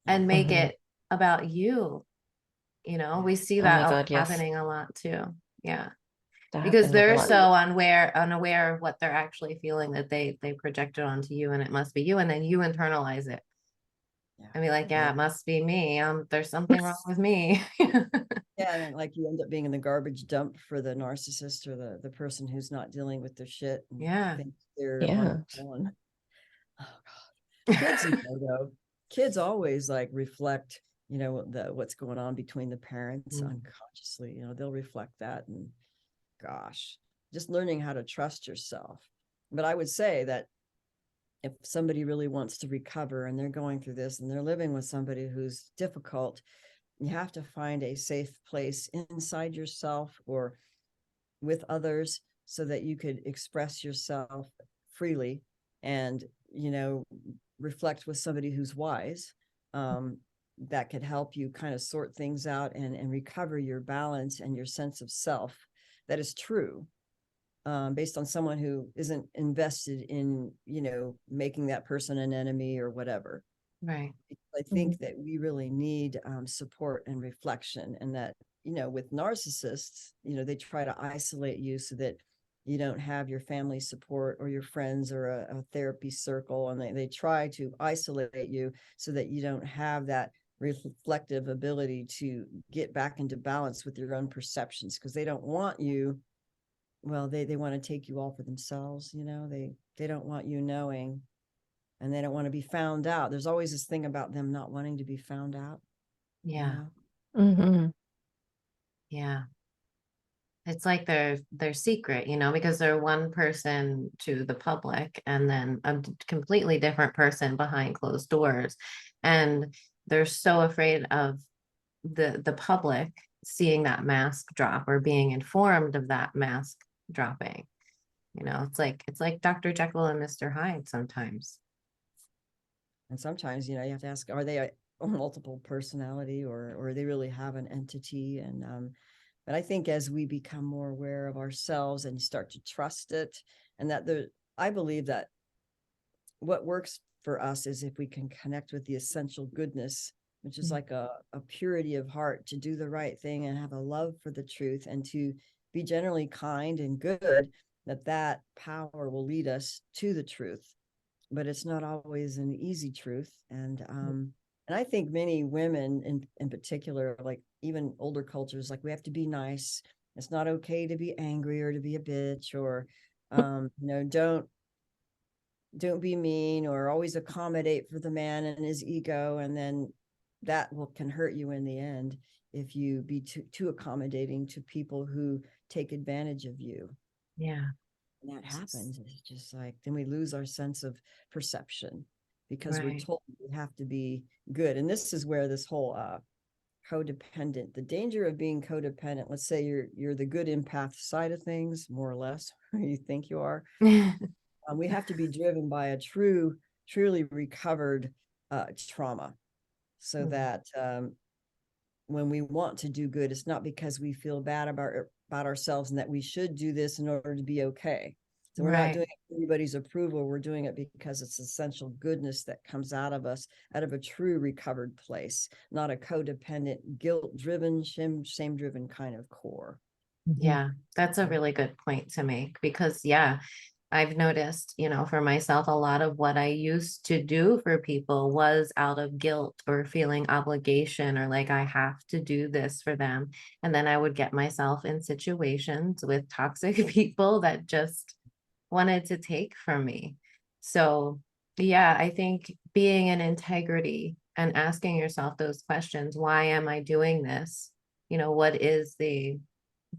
and make it about you. We see Oh my that God, yes. happening a lot too. Yeah. That Because happens a they're lot. so unaware of what they're actually feeling, that they project it onto you, and it must be you, and then you internalize it and be like, yeah, it must be me. There's something wrong with me. Yeah, and then like you end up being in the garbage dump for the narcissist or the person who's not dealing with their shit and Yeah. thinks they're Yeah. wonderful. Oh God, kids, though, kids always like reflect, what's going on between the parents unconsciously. They'll reflect that, and gosh, just learning how to trust yourself. But I would say that if somebody really wants to recover and they're going through this and they're living with somebody who's difficult, you have to find a safe place inside yourself or with others, so that you could express yourself freely and, reflect with somebody who's wise, that could help you kind of sort things out and recover your balance and your sense of self that is true, based on someone who isn't invested in, making that person an enemy or whatever. Right. I think that we really need support and reflection, and that, with narcissists, they try to isolate you so that you don't have your family support or your friends or a therapy circle. And they try to isolate you so that you don't have that reflective ability to get back into balance with your own perceptions, because they don't want you. Well, they want to take you all for themselves. They don't want you knowing, and they don't want to be found out. There's always this thing about them not wanting to be found out. Yeah. Mm-hmm. Yeah. It's like they're secret, because they're one person to the public and then a completely different person behind closed doors. And they're so afraid of the public seeing that mask drop or being informed of that mask dropping. It's like Dr. Jekyll and Mr. Hyde sometimes. And sometimes, you have to ask, are they multiple personality, or they really have an entity. And but I think as we become more aware of ourselves and start to trust it, and that I believe that what works for us is if we can connect with the essential goodness, which is like a purity of heart, to do the right thing and have a love for the truth and to be generally kind and good, that power will lead us to the truth. But it's not always an easy truth. And I think many women in particular, like even older cultures, like we have to be nice. It's not okay to be angry or to be a bitch, or don't be mean, or always accommodate for the man and his ego. And then that can hurt you in the end if you be too accommodating to people who take advantage of you. Yeah. And that happens. It's just like, then we lose our sense of perception because we're told we have to be good. And this is where this whole codependent, the danger of being codependent, let's say you're the good empath side of things, more or less, or you think you are. We have to be driven by a truly recovered trauma, so that when we want to do good, it's not because we feel bad about ourselves and that we should do this in order to be okay. So we're not doing it for anybody's approval. We're doing it because it's essential goodness that comes out of us, out of a true recovered place, not a codependent, guilt-driven, shame-driven kind of core. Yeah, that's a really good point to make, because I've noticed, for myself, a lot of what I used to do for people was out of guilt or feeling obligation, or like I have to do this for them. And then I would get myself in situations with toxic people that just wanted to take from me. So, I think being in integrity and asking yourself those questions, why am I doing this? What is the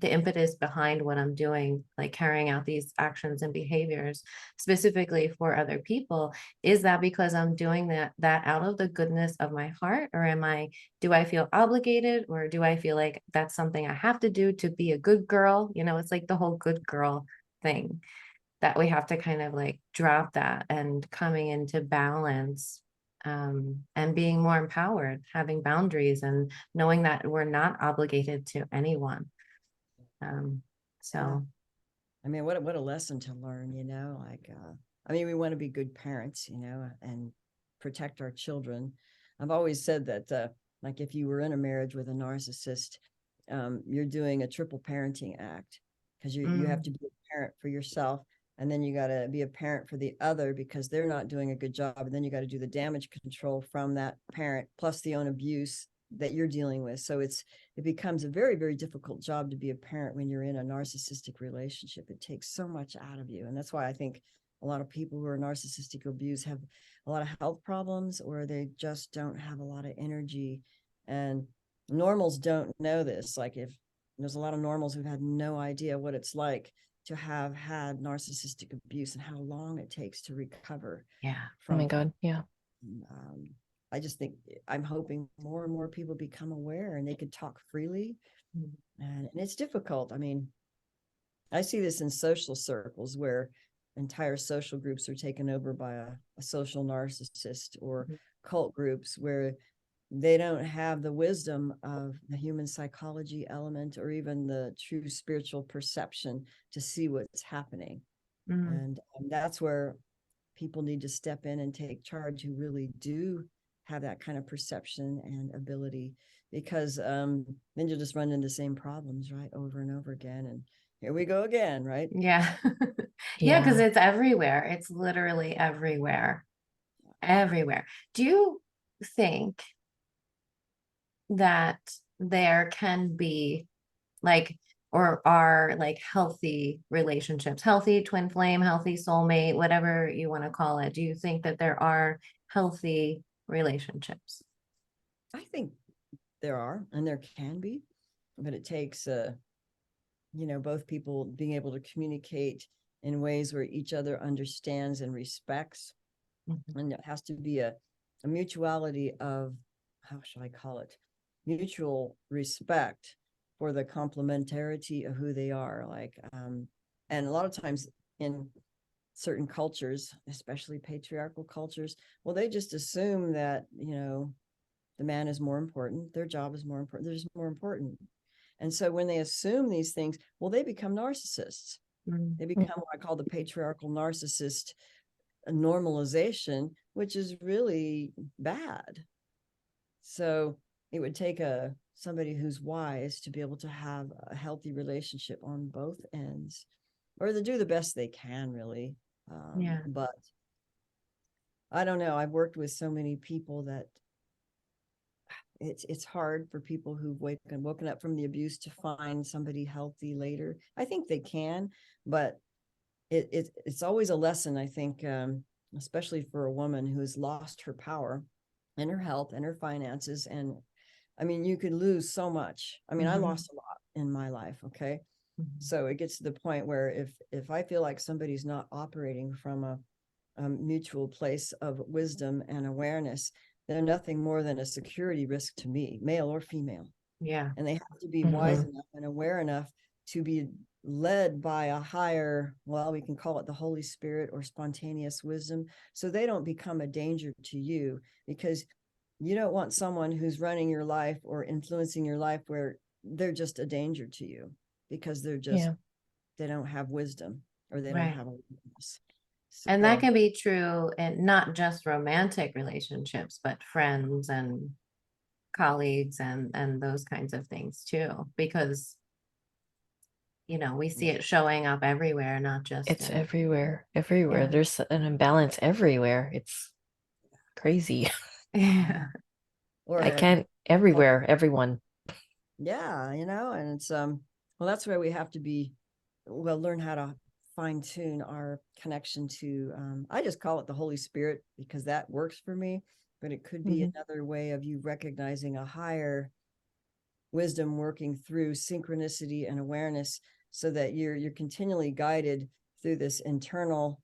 impetus behind what I'm doing, like carrying out these actions and behaviors specifically for other people? Is that because I'm doing that out of the goodness of my heart, or do I feel obligated, or do I feel like that's something I have to do to be a good girl? It's like the whole good girl thing that we have to kind of like drop that and coming into balance, and being more empowered, having boundaries and knowing that we're not obligated to anyone. So I mean, what a lesson to learn, we want to be good parents, and protect our children. I've always said that, like, if you were in a marriage with a narcissist, you're doing a triple parenting act, because you have to be a parent for yourself, and then you got to be a parent for the other because they're not doing a good job, and then you got to do the damage control from that parent plus the own abuse that you're dealing with. So it becomes a very, very difficult job to be a parent when you're in a narcissistic relationship. It takes so much out of you. And that's why I think a lot of people who are narcissistic abuse have a lot of health problems, or they just don't have a lot of energy. And normals don't know this. Like, if there's a lot of normals who've had no idea what it's like to have had narcissistic abuse and how long it takes to recover. Oh my God. Yeah. I just think, I'm hoping more and more people become aware and they could talk freely. And it's difficult. I mean, I see this in social circles where entire social groups are taken over by a social narcissist, or cult groups where they don't have the wisdom of the human psychology element, or even the true spiritual perception to see what's happening. And that's where people need to step in and take charge, who really do have that kind of perception and ability, because then you'll just run into the same problems, right, over and over again. And here we go again, right? yeah, because it's everywhere. It's literally everywhere. Do you think that there can be like, or are like healthy relationships, healthy twin flame, healthy soulmate, whatever you want to call it? Do you think that there are healthy relationships? I think there are, and there can be, but it takes both people being able to communicate in ways where each other understands and respects. And it has to be a mutuality of, how shall I call it, mutual respect for the complementarity of who they are. Like, and a lot of times in certain cultures, especially patriarchal cultures, well, they just assume that, the man is more important, their job is more important, they're just more important. And so when they assume these things, well, they become narcissists. They become what I call the patriarchal narcissist normalization, which is really bad. So it would take somebody who's wise to be able to have a healthy relationship on both ends, or to do the best they can, really. But I don't know. I've worked with so many people that it's hard for people who've woken up from the abuse to find somebody healthy later. I think they can, but it's always a lesson, I think, especially for a woman who has lost her power and her health and her finances. And I mean, you could lose so much. I mean, I lost a lot in my life. Okay. So it gets to the point where if I feel like somebody's not operating from a mutual place of wisdom and awareness, they're nothing more than a security risk to me, male or female. Yeah. And they have to be wise enough and aware enough to be led by a higher, well, we can call it the Holy Spirit or spontaneous wisdom, so they don't become a danger to you, because you don't want someone who's running your life or influencing your life where they're just a danger to you because they're just, they don't have wisdom, or they don't have awareness. And that can be true in not just romantic relationships, but friends and colleagues and those kinds of things too, because we see it showing up everywhere, not just It's everywhere. There's an imbalance everywhere. It's crazy. Or I can't everywhere, everyone. Yeah, and it's well, that's where we have to learn how to fine tune our connection to I just call it the Holy Spirit because that works for me, but it could be another way of you recognizing a higher wisdom working through synchronicity and awareness, so that you're continually guided through this internal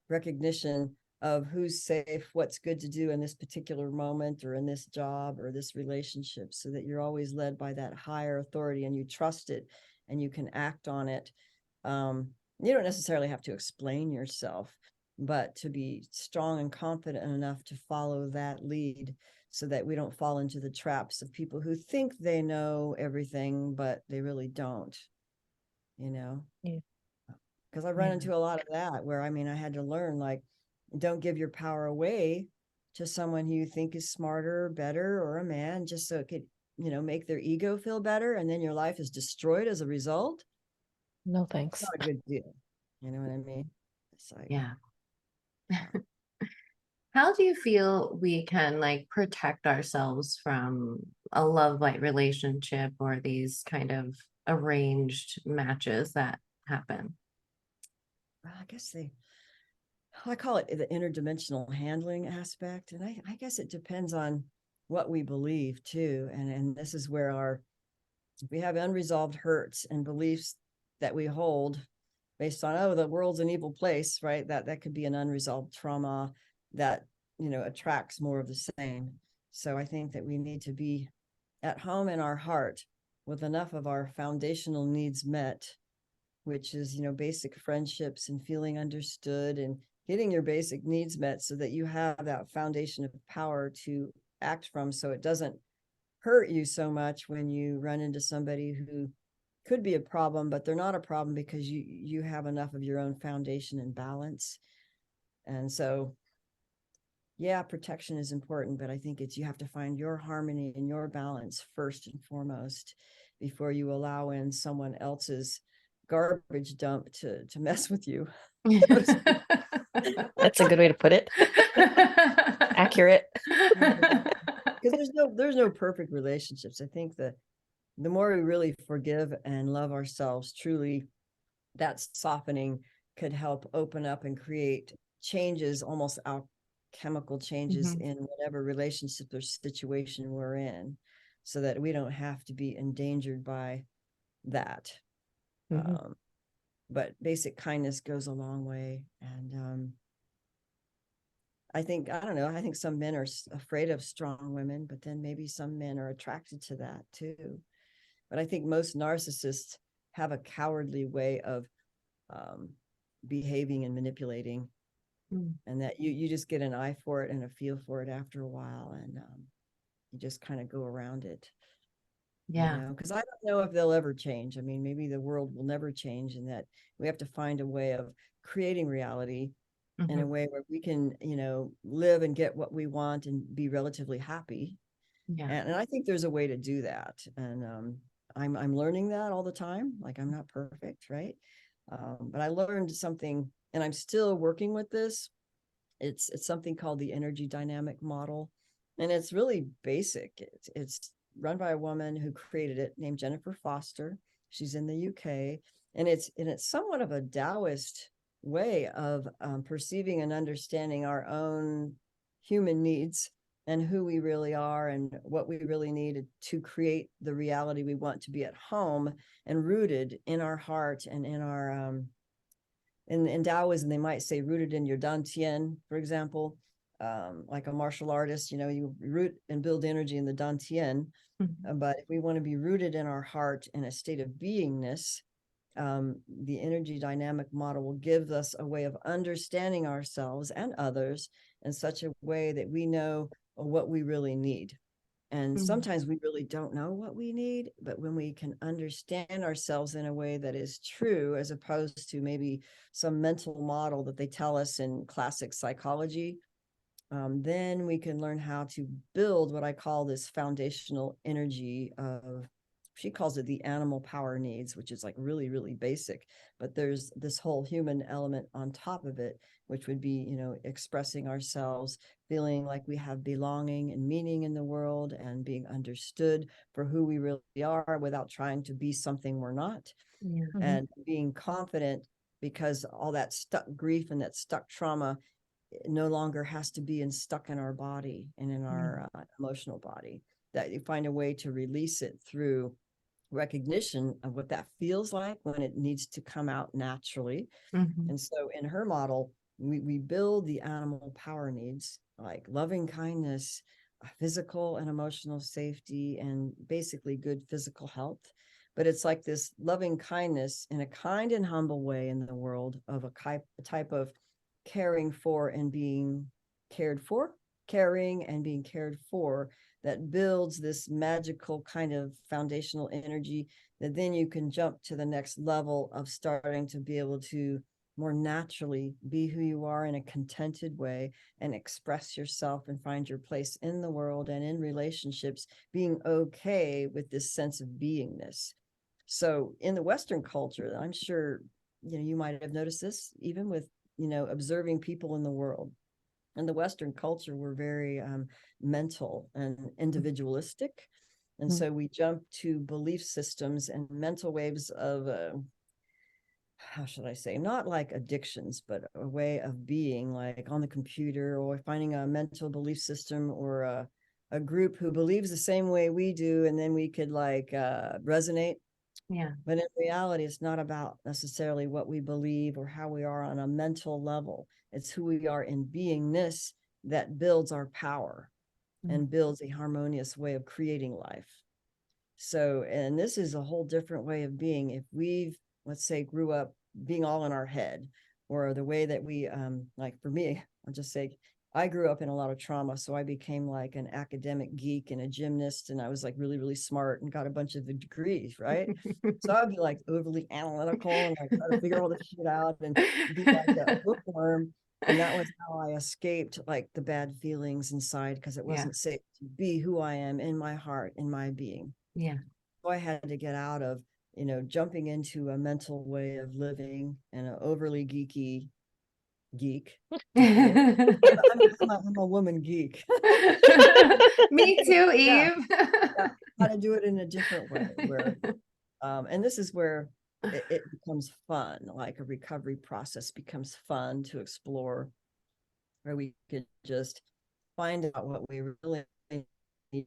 recognition of who's safe, what's good to do in this particular moment or in this job or this relationship, so that you're always led by that higher authority and you trust it and you can act on it. You don't necessarily have to explain yourself, but to be strong and confident enough to follow that lead, so that we don't fall into the traps of people who think they know everything, but they really don't, because I run into a lot of that where, I mean, I had to learn, like, don't give your power away to someone who you think is smarter or better, or a man, just so it could, make their ego feel better. And then your life is destroyed as a result. No, thanks. Not a good deal. You know what I mean? It's like, How do you feel we can protect ourselves from a love-like relationship or these kind of arranged matches that happen? I guess I call it the interdimensional handling aspect. And I guess it depends on what we believe too. And this is where if we have unresolved hurts and beliefs that we hold based on, oh, the world's an evil place, right? That could be an unresolved trauma that, attracts more of the same. So I think that we need to be at home in our heart with enough of our foundational needs met, which is, basic friendships and feeling understood and getting your basic needs met, so that you have that foundation of power to act from, so it doesn't hurt you so much when you run into somebody who could be a problem, but they're not a problem because you have enough of your own foundation and balance. And so, yeah, protection is important, but I think you have to find your harmony and your balance first and foremost before you allow in someone else's garbage dump to mess with you. That's a good way to put it. Accurate. Because there's no perfect relationships. I think that the more we really forgive and love ourselves truly, that softening could help open up and create changes, almost alchemical changes in whatever relationship or situation we're in, so that we don't have to be endangered by that. But basic kindness goes a long way. And I think some men are afraid of strong women, but then maybe some men are attracted to that too. But I think most narcissists have a cowardly way of behaving and manipulating and that you just get an eye for it and a feel for it after a while, and you just kind of go around it. Yeah. Because I don't know if they'll ever change. I mean, maybe the world will never change, and that we have to find a way of creating reality in a way where we can, live and get what we want and be relatively happy. Yeah. And I think there's a way to do that. And I'm learning that all the time. Like, I'm not perfect, right? But I learned something, and I'm still working with this. It's something called the energy dynamic model, and it's really basic. It's run by a woman who created it, named Jennifer Foster. She's in the UK, and it's somewhat of a Taoist way of perceiving and understanding our own human needs and who we really are and what we really need to create the reality we want to be at home, and rooted in our heart and in our in Taoism, they might say rooted in your Dantian, for example. Like a martial artist, you root and build energy in the Dantian. But if we want to be rooted in our heart in a state of beingness, the energy dynamic model will give us a way of understanding ourselves and others in such a way that we know what we really need. And sometimes we really don't know what we need, but when we can understand ourselves in a way that is true, as opposed to maybe some mental model that they tell us in classic psychology, then we can learn how to build what I call this foundational energy of, she calls it the animal power needs, which is like really, really basic. But there's this whole human element on top of it, which would be, expressing ourselves, feeling like we have belonging and meaning in the world, and being understood for who we really are without trying to be something we're not. And being confident, because all that stuck grief and that stuck trauma no longer has to be stuck in our body and in our emotional body, that you find a way to release it through recognition of what that feels like when it needs to come out naturally. And so in her model, we build the animal power needs, like loving kindness, physical and emotional safety, and basically good physical health. But it's like this loving kindness in a kind and humble way in the world of a type of caring for and being cared for, caring and being cared for, that builds this magical kind of foundational energy that then you can jump to the next level of starting to be able to more naturally be who you are in a contented way, and express yourself and find your place in the world and in relationships, being okay with this sense of beingness. So in the Western culture, I'm sure, you might have noticed this even with, observing people in the world. In the Western culture, we're very mental and individualistic. And so we jump to belief systems and mental waves of, how should I say, not like addictions, but a way of being, like on the computer, or finding a mental belief system or a group who believes the same way we do. And then we could resonate. Yeah. But in reality, it's not about necessarily what we believe or how we are on a mental level. It's who we are in beingness that builds our power and builds a harmonious way of creating life. So, and this is a whole different way of being. If we've, let's say, grew up being all in our head, or the way that we, like for me, I'll just say, I grew up in a lot of trauma. So I became like an academic geek and a gymnast, and I was like really, really smart and got a bunch of degrees, right? So I'd be like overly analytical and like try to figure all this shit out and be like a bookworm. And that was how I escaped like the bad feelings inside, because it wasn't safe to be who I am in my heart, in my being. Yeah. So I had to get out of, jumping into a mental way of living and an overly geeky geek. I'm a woman geek. Me too, Yeah. Eve. How to do it in a different way, where and this is where it becomes fun, like a recovery process becomes fun to explore, where we could just find out what we really need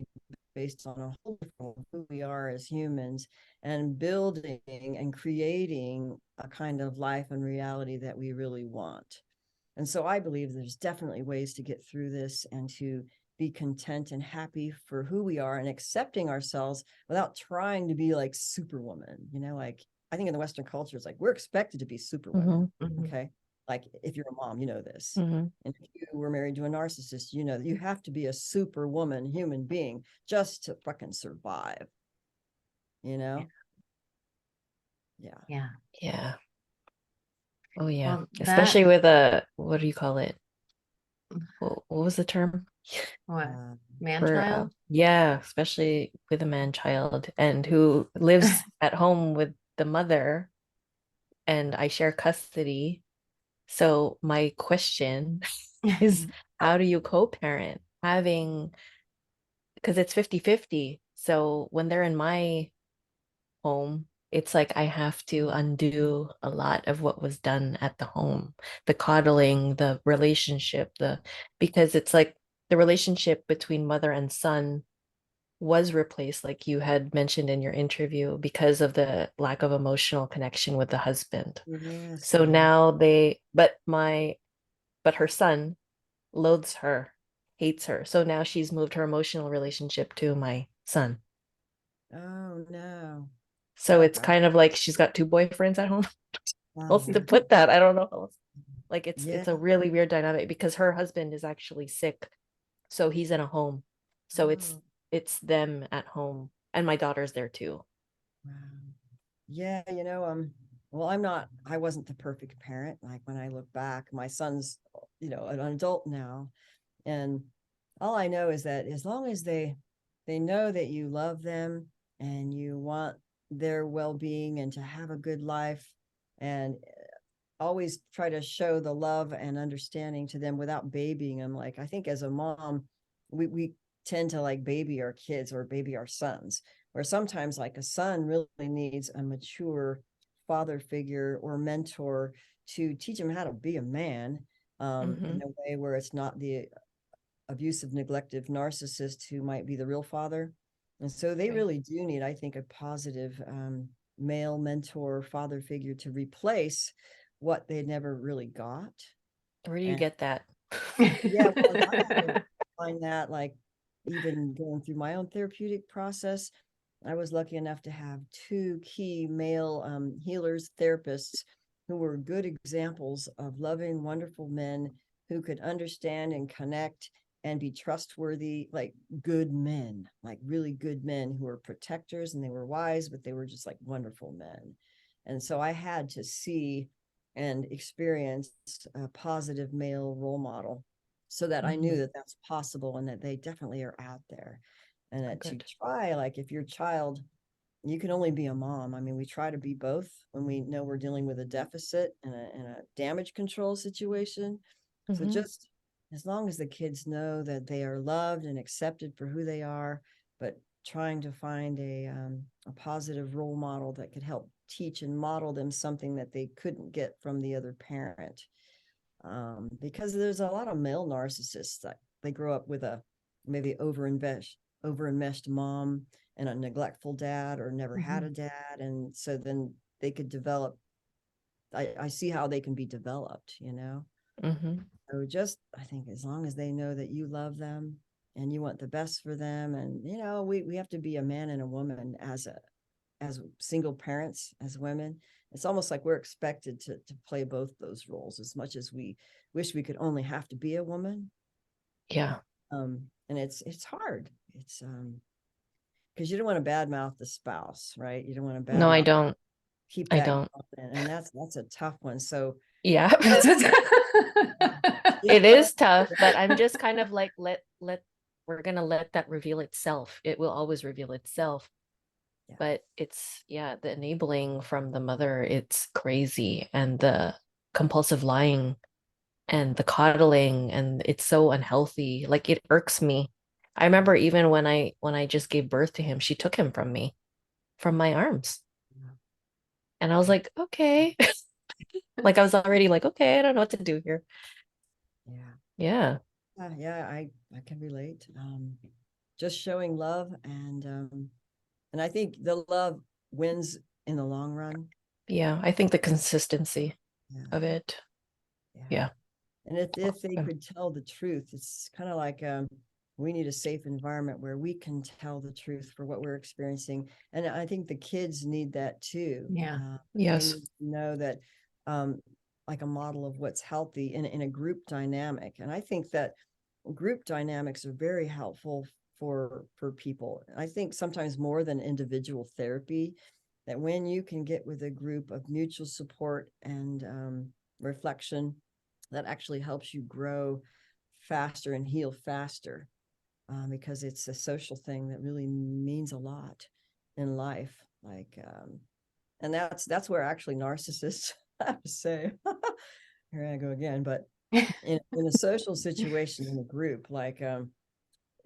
based on a whole different who we are as humans, and building and creating a kind of life and reality that we really want. And so I believe there's definitely ways to get through this and to be content and happy for who we are, and accepting ourselves without trying to be like Superwoman. Like, I think in the Western culture, it's like we're expected to be Superwomen. Okay. Like if you're a mom, you know this. Mhm. And if you were married to a narcissist, you know that you have to be a superwoman human being just to fucking survive. You know? Yeah. Yeah. Yeah. Oh yeah. Well, that Especially with a, what do you call it? What was the term what Uh, man for child? yeah, especially with a man child and who lives at home with the mother and I share custody. So my question is how do you co-parent having because it's 50-50. So when they're in my home, it's like I have to undo a lot of what was done at the home, the coddling, the relationship, the because it's like the relationship between mother and son was replaced, like you had mentioned in your interview, because of the lack of emotional connection with the husband. yes. So now but her son loathes her, hates her. So now she's moved her emotional relationship to my son. Oh no. So Fuck. it's kind of like she's got two boyfriends at home. Else to Uh-huh. put that, I don't know how else. Like Yeah. it's a really weird dynamic because her husband is actually sick, so he's in a home. So Oh, it's them at home, and my daughter's there too. wow. Yeah, well, I wasn't the perfect parent. Like when I look back, my son's, an adult now. And all I know is that as long as they know that you love them and you want their well-being and to have a good life and always try to show the love and understanding to them without babying them. Like I think as a mom, we tend to like baby our kids or baby our sons, where sometimes like a son really needs a mature father figure or mentor to teach him how to be a man, in Hmm. a way where it's not the abusive, neglective narcissist who might be the real father. And so they Right. really do need, I think, a positive male mentor, father figure to replace what they never really got. Where do you And get that? yeah, well, I had to find that like even going through my own therapeutic process. I was lucky enough to have two key male healers, therapists who were good examples of loving, wonderful men who could understand and connect and be trustworthy, like good men, like really good men who were protectors and they were wise, but they were just like wonderful men. And so I had to see and experience a positive male role model so that I knew Mhm. that that's possible and that they definitely are out there and Oh, that to good. try, like if your child, you can only be a mom. I mean, we try to be both when we know we're dealing with a deficit and a damage control situation. So Hmm. just as long as the kids know that they are loved and accepted for who they are, but trying to find a positive role model that could help teach and model them something that they couldn't get from the other parent. Because there's a lot of male narcissists that they grow up with a maybe over enmeshed mom and a neglectful dad or never had Hmm. a dad. And so then they could develop, I see how they can be developed, you know? Hmm. So just, I think as long as they know that you love them and you want the best for them. And, we have to be a man and a woman as single parents, as women. It's almost like we're expected to play both those roles as much as we wish we could only have to be a woman. Yeah. And it's hard. It's because you don't want to badmouth the spouse, right? You don't want to No, I badmouth, don't. keep I that don't. going. And that's a tough one. So Yeah. just It try, is tough, but I'm just kind of like let we're gonna let that reveal itself. It will always reveal itself. yeah. But it's yeah, the enabling from the mother, it's crazy. And the compulsive lying and the coddling, and it's so unhealthy. Like it irks me. I remember even when I just gave birth to him, she took him from me, from my arms. And I was like, okay. Like I was already like, okay, I don't know what to do here. Yeah. Yeah. Yeah, I can relate. Just showing love and I think the love wins in the long run. Yeah. I think the consistency Yeah. of it. Yeah. Yeah. And if they Um, could tell the truth, it's kind of like we need a safe environment where we can tell the truth for what we're experiencing. And I think the kids need that too. Yeah. They yes. need to know that um, like a model of what's healthy in a group dynamic. And I think that group dynamics are very helpful for people. I think sometimes more than individual therapy, that when you can get with a group of mutual support and reflection, that actually helps you grow faster and heal faster, because it's a social thing that really means a lot in life. Like, and that's where actually narcissists, I have to say, here I go again, but in a social situation in a group, like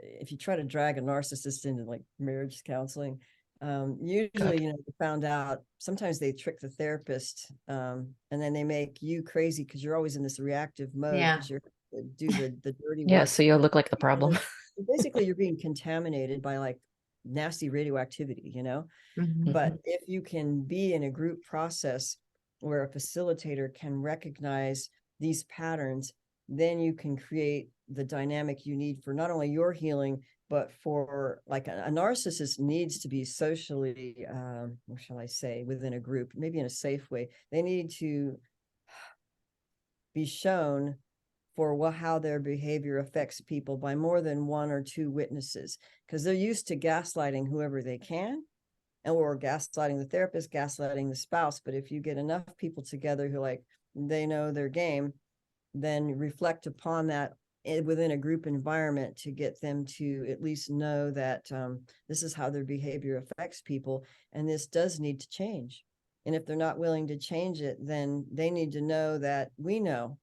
if you try to drag a narcissist into like marriage counseling, usually, you know, found out sometimes they trick the therapist, and then they make you crazy because you're always in this reactive mode Yeah. because you're do the dirty Yeah, work. so you'll look like the problem. Basically, you're being contaminated by like nasty radioactivity, you know. Mhm. But if you can be in a group process where a facilitator can recognize these patterns, then you can create the dynamic you need for not only your healing, but for like a narcissist needs to be socially, what shall I say, within a group, maybe in a safe way. They need to be shown for how their behavior affects people by more than one or two witnesses, because they're used to gaslighting whoever they can, or gaslighting the therapist, gaslighting the spouse. But if you get enough people together who like they know their game, then reflect upon that within a group environment to get them to at least know that this is how their behavior affects people, and this does need to change. And if they're not willing to change it, then they need to know that we know,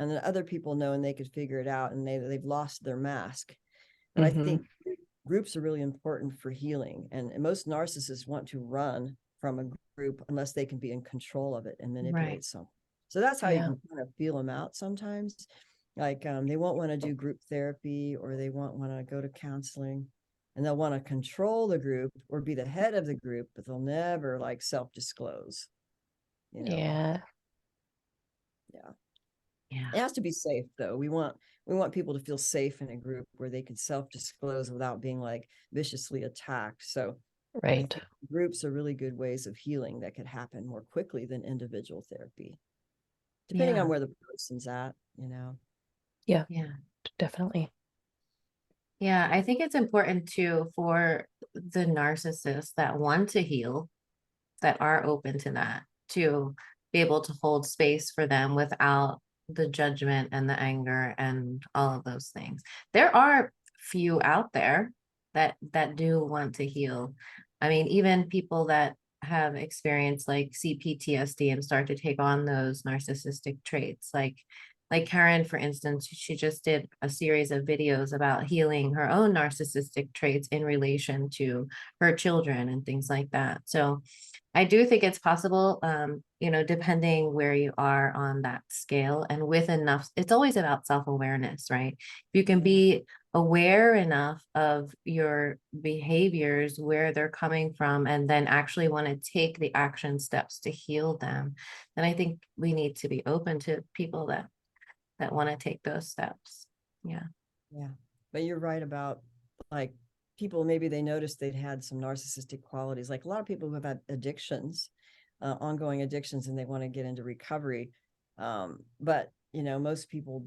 and then other people know, and they could figure it out, and they've lost their mask. And I think groups are really important for healing. And most narcissists want to run from a group unless they can be in control of it and manipulate Right. some. So that's how you Yeah. can kind of feel them out sometimes. Like they won't want to do group therapy, or they won't want to go to counseling, and they'll want to control the group or be the head of the group, but they'll never like self-disclose, you know. Yeah. Yeah. Yeah. It has to be safe though. We want people to feel safe in a group where they can self-disclose without being like viciously attacked. So I Right. think groups are really good ways of healing that could happen more quickly than individual therapy, depending Yeah. on where the person's at, you know. Yeah, Yeah. definitely. Yeah. I think it's important too for the narcissists that want to heal, that are open to that, to be able to hold space for them without the judgment and the anger and all of those things. There are few out there that do want to heal. I mean, even people that have experienced like CPTSD and start to take on those narcissistic traits, like Karen, for instance, she just did a series of videos about healing her own narcissistic traits in relation to her children and things like that. So I do think it's possible, depending where you are on that scale, and with enough, it's always about self-awareness, right? If you can be aware enough of your behaviors, where they're coming from, and then actually want to take the action steps to heal them, then I think we need to be open to people that want to take those steps. Yeah. Yeah. But you're right about like people, maybe they noticed they'd had some narcissistic qualities. Like a lot of people who have had addictions, ongoing addictions, and they want to get into recovery. But, you know, most people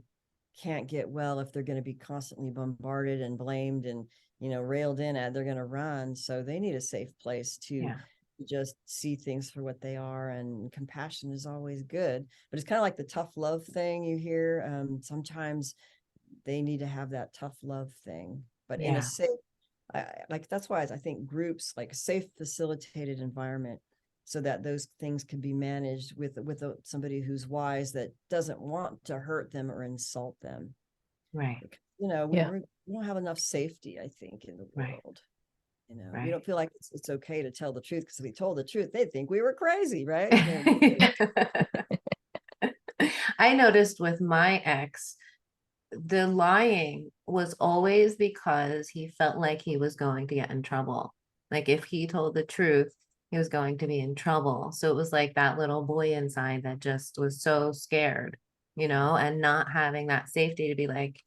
can't get well if they're going to be constantly bombarded and blamed and, you know, railed in at, they're going to run. So they need a safe place to Yeah. just see things for what they are. And compassion is always good, but it's kind of like the tough love thing you hear. Sometimes they need to have that tough love thing, but in a Yeah. safe, like that's why I think groups, like a safe facilitated environment, so that those things can be managed with somebody who's wise, that doesn't want to hurt them or insult them. Right. Because, you know, Yeah. we don't have enough safety, I think, in the Right. world. You know, we Right. don't feel like it's okay to tell the truth, because if we told the truth, they'd think we were crazy, right? You know, I noticed with my ex, the lying was always because he felt like he was going to get in trouble. Like if he told the truth, he was going to be in trouble. So it was like that little boy inside that just was so scared, and not having that safety to be like,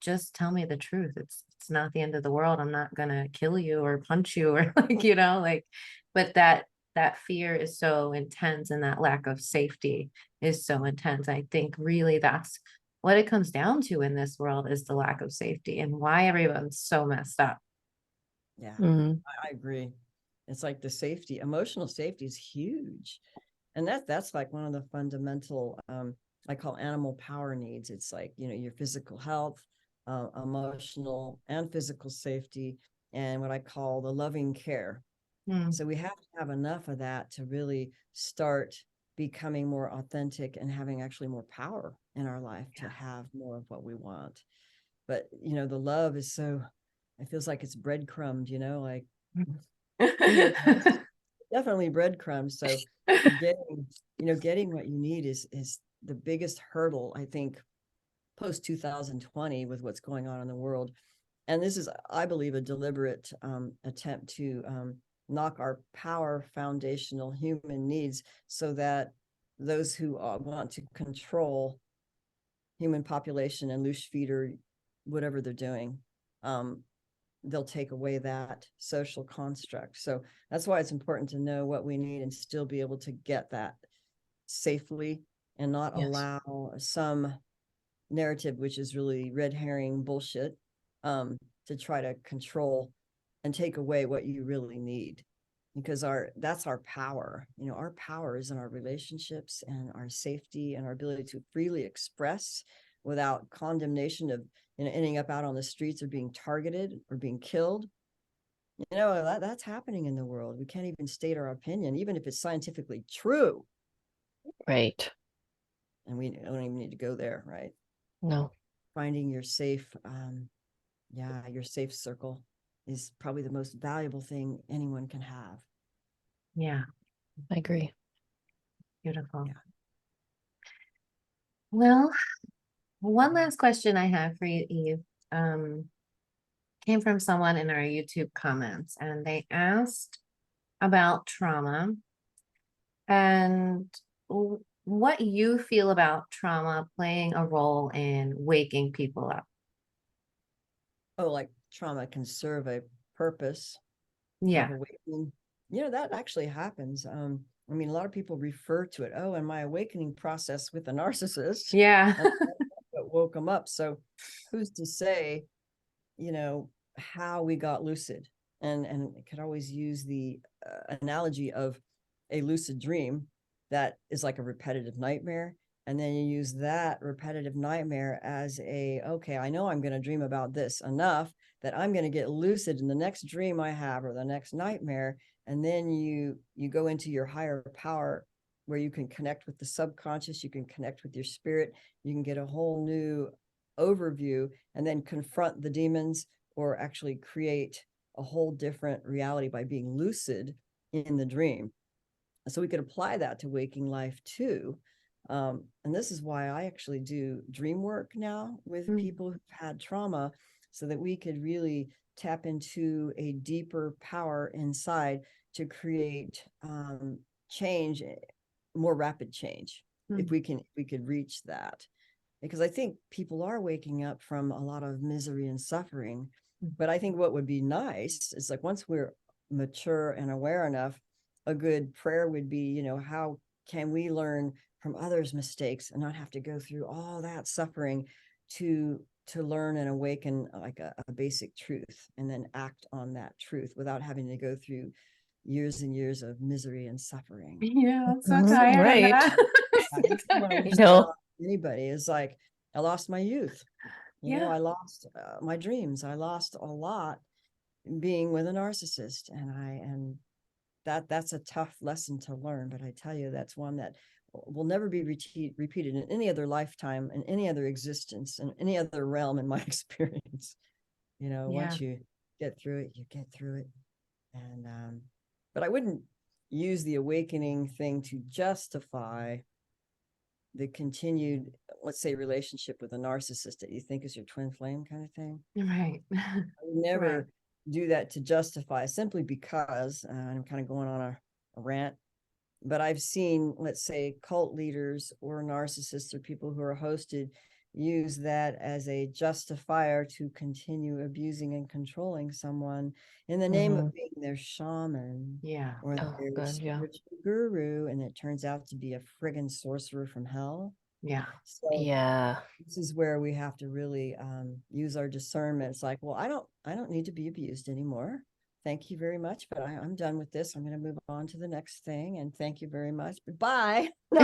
just tell me the truth. It's not the end of the world. I'm not gonna kill you or punch you or like, but that that fear is so intense and that lack of safety is so intense. I think really that's what it comes down to in this world, is the lack of safety and why everyone's so messed up. Yeah, Mhm. I agree. It's like the safety, emotional safety is huge. And that's like one of the fundamental, I call animal power needs. It's like, your physical health, emotional and physical safety, and what I call the loving care. Mm, So we have to have enough of that to really start becoming more authentic and having actually more power in our life to have more of what we want. But, the love is so, it feels like it's breadcrumbed, like definitely breadcrumbs. So getting what you need is the biggest hurdle, I think, post 2020 with what's going on in the world. And this is, I believe, a deliberate attempt to knock our power foundational human needs so that those who want to control human population and loose feeder, whatever they're doing, they'll take away that social construct. So that's why it's important to know what we need and still be able to get that safely and not Yes. allow some narrative, which is really red herring bullshit, to try to control and take away what you really need. Because that's our power. Our power is in our relationships and our safety and our ability to freely express without condemnation of ending up out on the streets or being targeted or being killed. That's happening in the world. We can't even state our opinion, even if it's scientifically true. Right. And we don't even need to go there, right? No, Finding your safe, your safe circle is probably the most valuable thing anyone can have. yeah, I agree. beautiful. Yeah. Well, one last question I have for you, Eve, came from someone in our YouTube comments, and they asked about trauma and what you feel about trauma playing a role in waking people up. Oh, like trauma can serve a purpose Yeah. of awakening. That actually happens. I mean, a lot of people refer to it. Oh, and my awakening process with a narcissist, Yeah. and what woke them up. So who's to say, how we got lucid? And it could always use the analogy of a lucid dream that is like a repetitive nightmare. And then you use that repetitive nightmare as okay, I know I'm going to dream about this enough that I'm going to get lucid in the next dream I have or the next nightmare. And then you go into your higher power where you can connect with the subconscious, you can connect with your spirit, you can get a whole new overview and then confront the demons or actually create a whole different reality by being lucid in the dream. So we could apply that to waking life too. And this is why I actually do dream work now with people who've had trauma, so that we could really tap into a deeper power inside to create change, more rapid change, if we could reach that. Because I think people are waking up from a lot of misery and suffering. But I think what would be nice is, like, once we're mature and aware enough, a good prayer would be, how can we learn from others' mistakes and not have to go through all that suffering to learn and awaken like a basic truth and then act on that truth without having to go through years and years of misery and suffering. Yeah, I'm so Mhm, tired of right. that. I So just want to tired. wish No. that on anybody. Is like, I lost my youth. Yeah. I lost my dreams. I lost a lot being with a narcissist, and that's a tough lesson to learn. But I tell you, that's one that will never be repeated in any other lifetime, in any other existence, in any other realm. In my experience, Yeah. once you get through it, you get through it. And but I wouldn't use the awakening thing to justify the continued, let's say, relationship with a narcissist that you think is your twin flame kind of thing. Right. I would never do that to justify, simply because I'm kind of going on a rant, but I've seen, let's say, cult leaders or narcissists or people who are hosted use that as a justifier to continue abusing and controlling someone in the name of being their shaman Yeah. or Oh, their God, yeah. spiritual guru, and it turns out to be a friggin' sorcerer from hell. Yeah. So Yeah. this is where we have to really use our discernment. It's like, well, I don't need to be abused anymore. Thank you very much, but I'm done with this. I'm going to move on to the next thing. And thank you very much. But bye. No,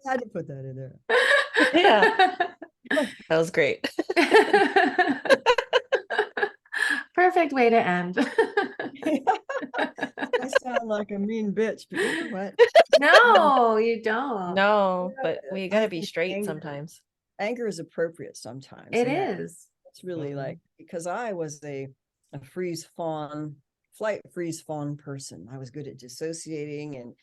I had to put that in there. Yeah. That was great. Perfect way to end. I sound like a mean bitch, but you know what? No, you don't. No, but we got I to be think straight sometimes. anger is appropriate sometimes. It And is. it's really like, because I was a flight freeze fawn person. I was good at dissociating and,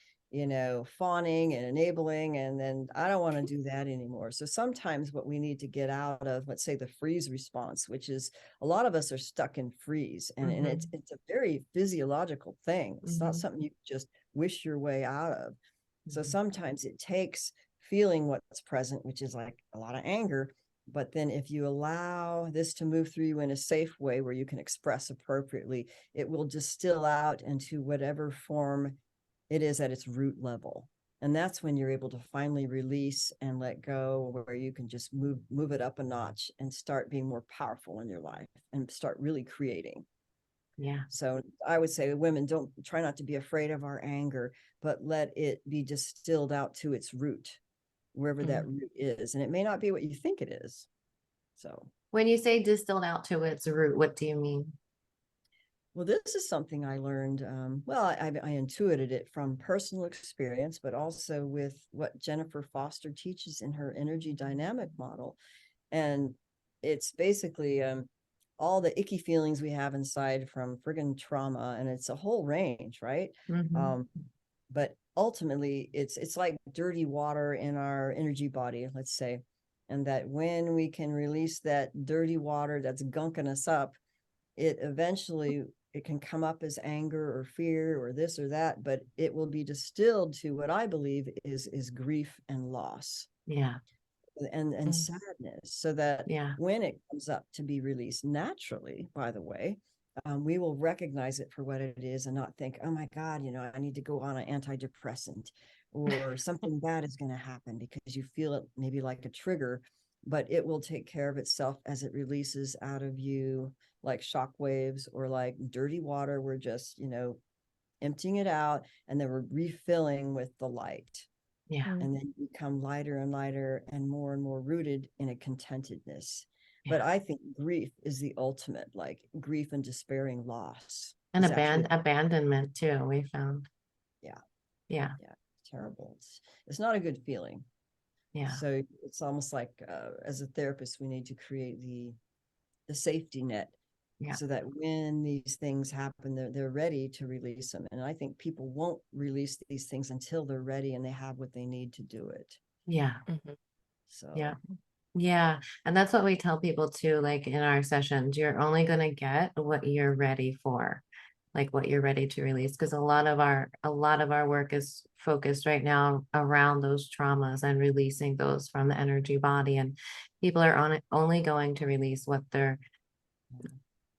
fawning and enabling. And then I don't want to do that anymore. So sometimes what we need to get out of, let's say, the freeze response, which is a lot of us are stuck in freeze. And it's a very physiological thing. It's not something you just wish your way out of. So sometimes it takes feeling what's present, which is like a lot of anger. But then if you allow this to move through you in a safe way where you can express appropriately, it will distill out into whatever form it is at its root level. And that's when you're able to finally release and let go, where you can just move it up a notch and start being more powerful in your life and start really creating. Yeah. So I would say women, don't try not to be afraid of our anger, but let it be distilled out to its root, wherever that root is. And it may not be what you think it is. So When you say distilled out to its root, what do you mean? well, this is something I learned. I intuited it from personal experience, but also with what Jennifer Foster teaches in her energy dynamic model. And it's basically all the icky feelings we have inside from friggin' trauma, and it's a whole range, right? But ultimately, it's like dirty water in our energy body, let's say, and that when we can release that dirty water that's gunking us up, it can come up as anger or fear or this or that, but it will be distilled to what I believe is grief and loss. Yeah. And sadness, so that Yeah. when it comes up to be released naturally, by the way, we will recognize it for what it is and not think, oh my God, I need to go on an antidepressant or something bad is going to happen, because you feel it maybe like a trigger, but it will take care of itself as it releases out of you, like shock waves or like dirty water. We're just, emptying it out, and then we're refilling with the light. Yeah. And then you become lighter and lighter and more rooted in a contentedness. But I think grief is the ultimate, like grief and despairing loss. And Actually, abandonment too, we found. yeah. Yeah. Yeah. Terrible. It's not a good feeling. Yeah. So it's almost like as a therapist, we need to create the safety net. Yeah. So that when these things happen, they're ready to release them. And I think people won't release these things until they're ready and they have what they need to do it. Yeah. So Yeah. Yeah. And that's what we tell people too, like in our sessions, you're only going to get what you're ready for, like what you're ready to release. Because a lot of our work is focused right now around those traumas and releasing those from the energy body. And people are only going to release what they're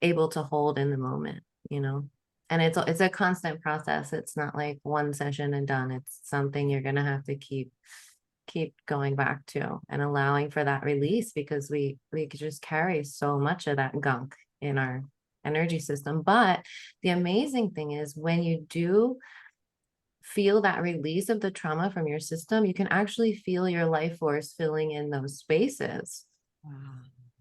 able to hold in the moment, and it's a constant process. It's not like one session and done. It's something you're going to have to keep going back to and allowing for that release, because we could just carry so much of that gunk in our energy system. But the amazing thing is, when you do feel that release of the trauma from your system, you can actually feel your life force filling in those spaces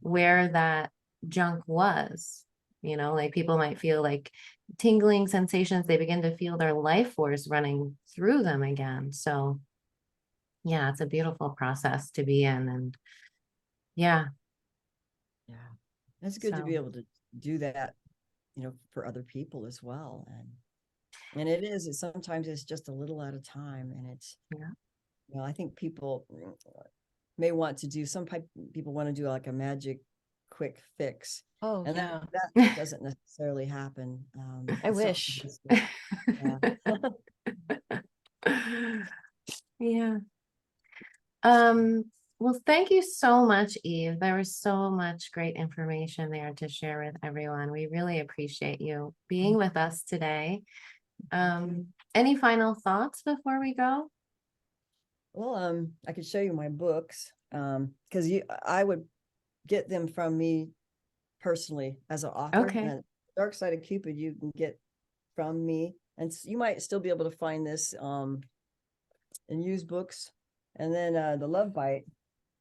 where that junk was. Like people might feel like tingling sensations. They begin to feel their life force running through them again. So yeah, it's a beautiful process to be in. And yeah. It's good to be able to do that, for other people as well. And it's sometimes it's just a little at a time. And it's, I think people may want to do, people want to do like a magic quick fix. Oh, and yeah. that doesn't necessarily happen. I wish. Yeah. Well, thank you so much, Eve. There was so much great information there to share with everyone. We really appreciate you being with us today. Any final thoughts before we go? Well, I could show you my books, because I would get them from me personally as an author. Okay. And Dark Side of Cupid, you can get from me, and you might still be able to find this in used books. And then the Love Bite,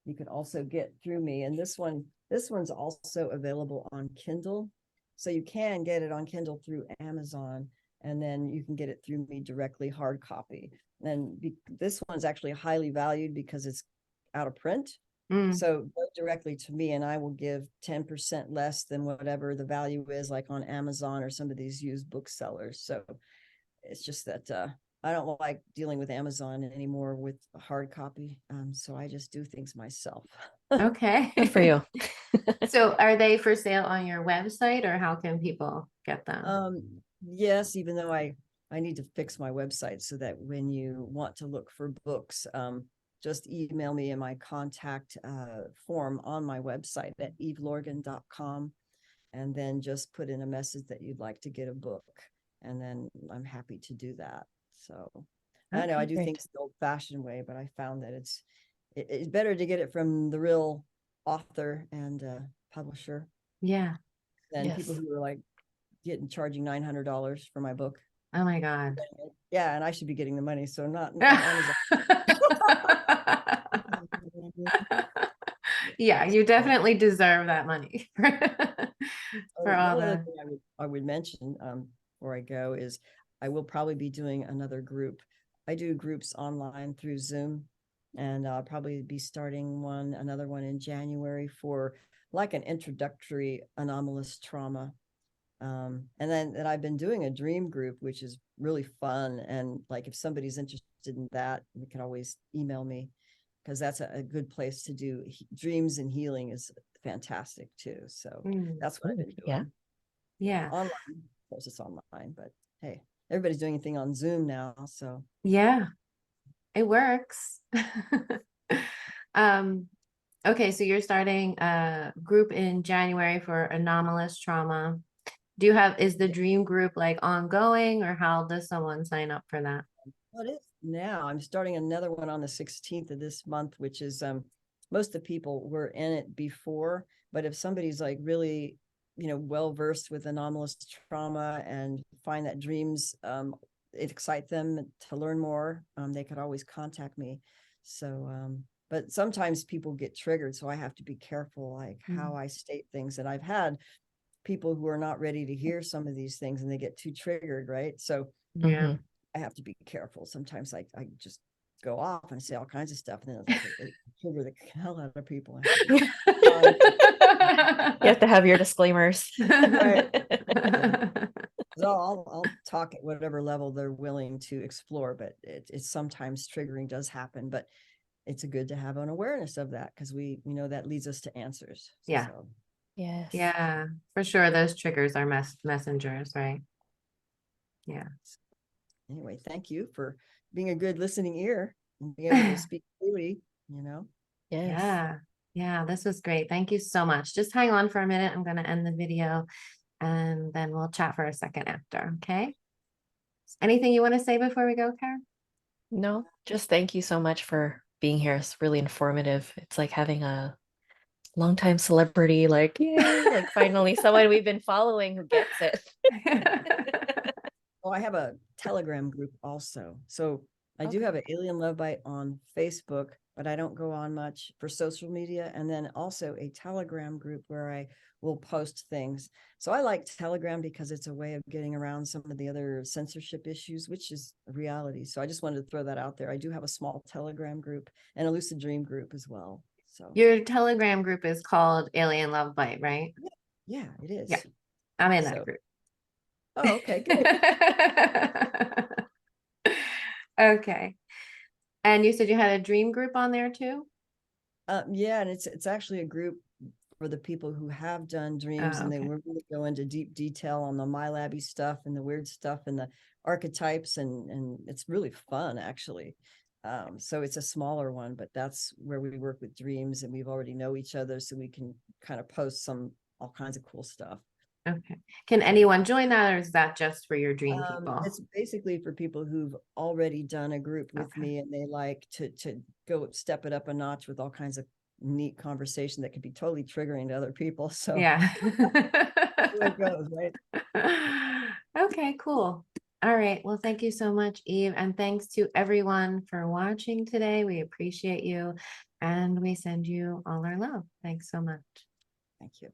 you can also get through me. And this one's also available on Kindle, so you can get it on Kindle through Amazon, and then you can get it through me directly, hard copy. And this one's actually highly valued because it's out of print. So go directly to me, and I will give 10% less than whatever the value is, like on Amazon or some of these used booksellers. So it's just that I don't like dealing with Amazon anymore with a hard copy. So I just do things myself. Okay. Good for you. So are they for sale on your website, or how can people get them? Yes, even though I need to fix my website so that when you want to look for books, just email me in my contact form on my website at evelorgen.com, and then just put in a message that you'd like to get a book, and then I'm happy to do that. So I know I do great. things the old-fashioned way, but I found that it's better to get it from the real author and publisher Yeah. than people Yes. who are like charging $900 for my book. Oh my God. Yeah, and I should be getting the money, so not Amazon. Yeah, you definitely deserve that money for all One other the. thing I would mention before I go is I will probably be doing another group. I do groups online through Zoom, and I'll probably be starting another one in January for like an introductory anomalous trauma. And then I've been doing a dream group, which is really fun. And like if somebody's interested in that, you can always email me, because that's a good place to do dreams, and healing is fantastic too. So that's what I've been doing. Yeah. Online, of course it's online, but hey, everybody's doing anything on Zoom now. So Yeah, it works. Okay, so you're starting a group in January for anomalous trauma. Is the dream group like ongoing, or how does someone sign up for that? what is now? I'm starting another one on the 16th of this month, which is most of the people were in it before, but if somebody's like really, well versed with anomalous trauma and find that dreams it excite them to learn more, they could always contact me. So but sometimes people get triggered, so I have to be careful like how I state things. And I've had people who are not ready to hear some of these things, and they get too triggered, right? So Yeah. I have to be careful. Sometimes I just go off and say all kinds of stuff, and then it's like it trigger the hell out of people. You have to have your disclaimers. Right. So I'll talk at whatever level they're willing to explore, but it's sometimes triggering does happen, but it's good to have an awareness of that, because we know that leads us to answers. Yeah. So, Yes. Yeah, for sure. Those triggers are messengers, right? Yeah. anyway, thank you for being a good listening ear and being able to speak freely, Yes. Yeah. Yeah, this was great. Thank you so much. Just hang on for a minute. I'm going to end the video and then we'll chat for a second after. Okay. Anything you want to say before we go, Karen? No, just thank you so much for being here. It's really informative. It's like having a longtime celebrity, like, yay, like finally someone we've been following who gets it. Oh, I have a Telegram group also. So I do have an Alien Love Bite on Facebook, but I don't go on much for social media. And then also a Telegram group where I will post things. So I like Telegram because it's a way of getting around some of the other censorship issues, which is a reality. So I just wanted to throw that out there. I do have a small Telegram group and a Lucid Dream group as well. So Your Telegram group is called Alien Love Bite, right? yeah, it is. Yeah, I'm in that group. Oh, okay, good. Okay. And you said you had a dream group on there too? Yeah, and it's actually a group for the people who have done dreams, and they really go into deep detail on the MyLabby stuff and the weird stuff and the archetypes, and it's really fun actually. So it's a smaller one, but that's where we work with dreams, and we've already know each other, so we can kind of post all kinds of cool stuff. Okay. Can anyone join that, or is that just for your dream people? It's basically for people who've already done a group with me, and they like to go step it up a notch with all kinds of neat conversation that could be totally triggering to other people. So Yeah. there it goes, right? Okay, cool. All right. Well, thank you so much, Eve. And thanks to everyone for watching today. We appreciate you and we send you all our love. Thanks so much. Thank you.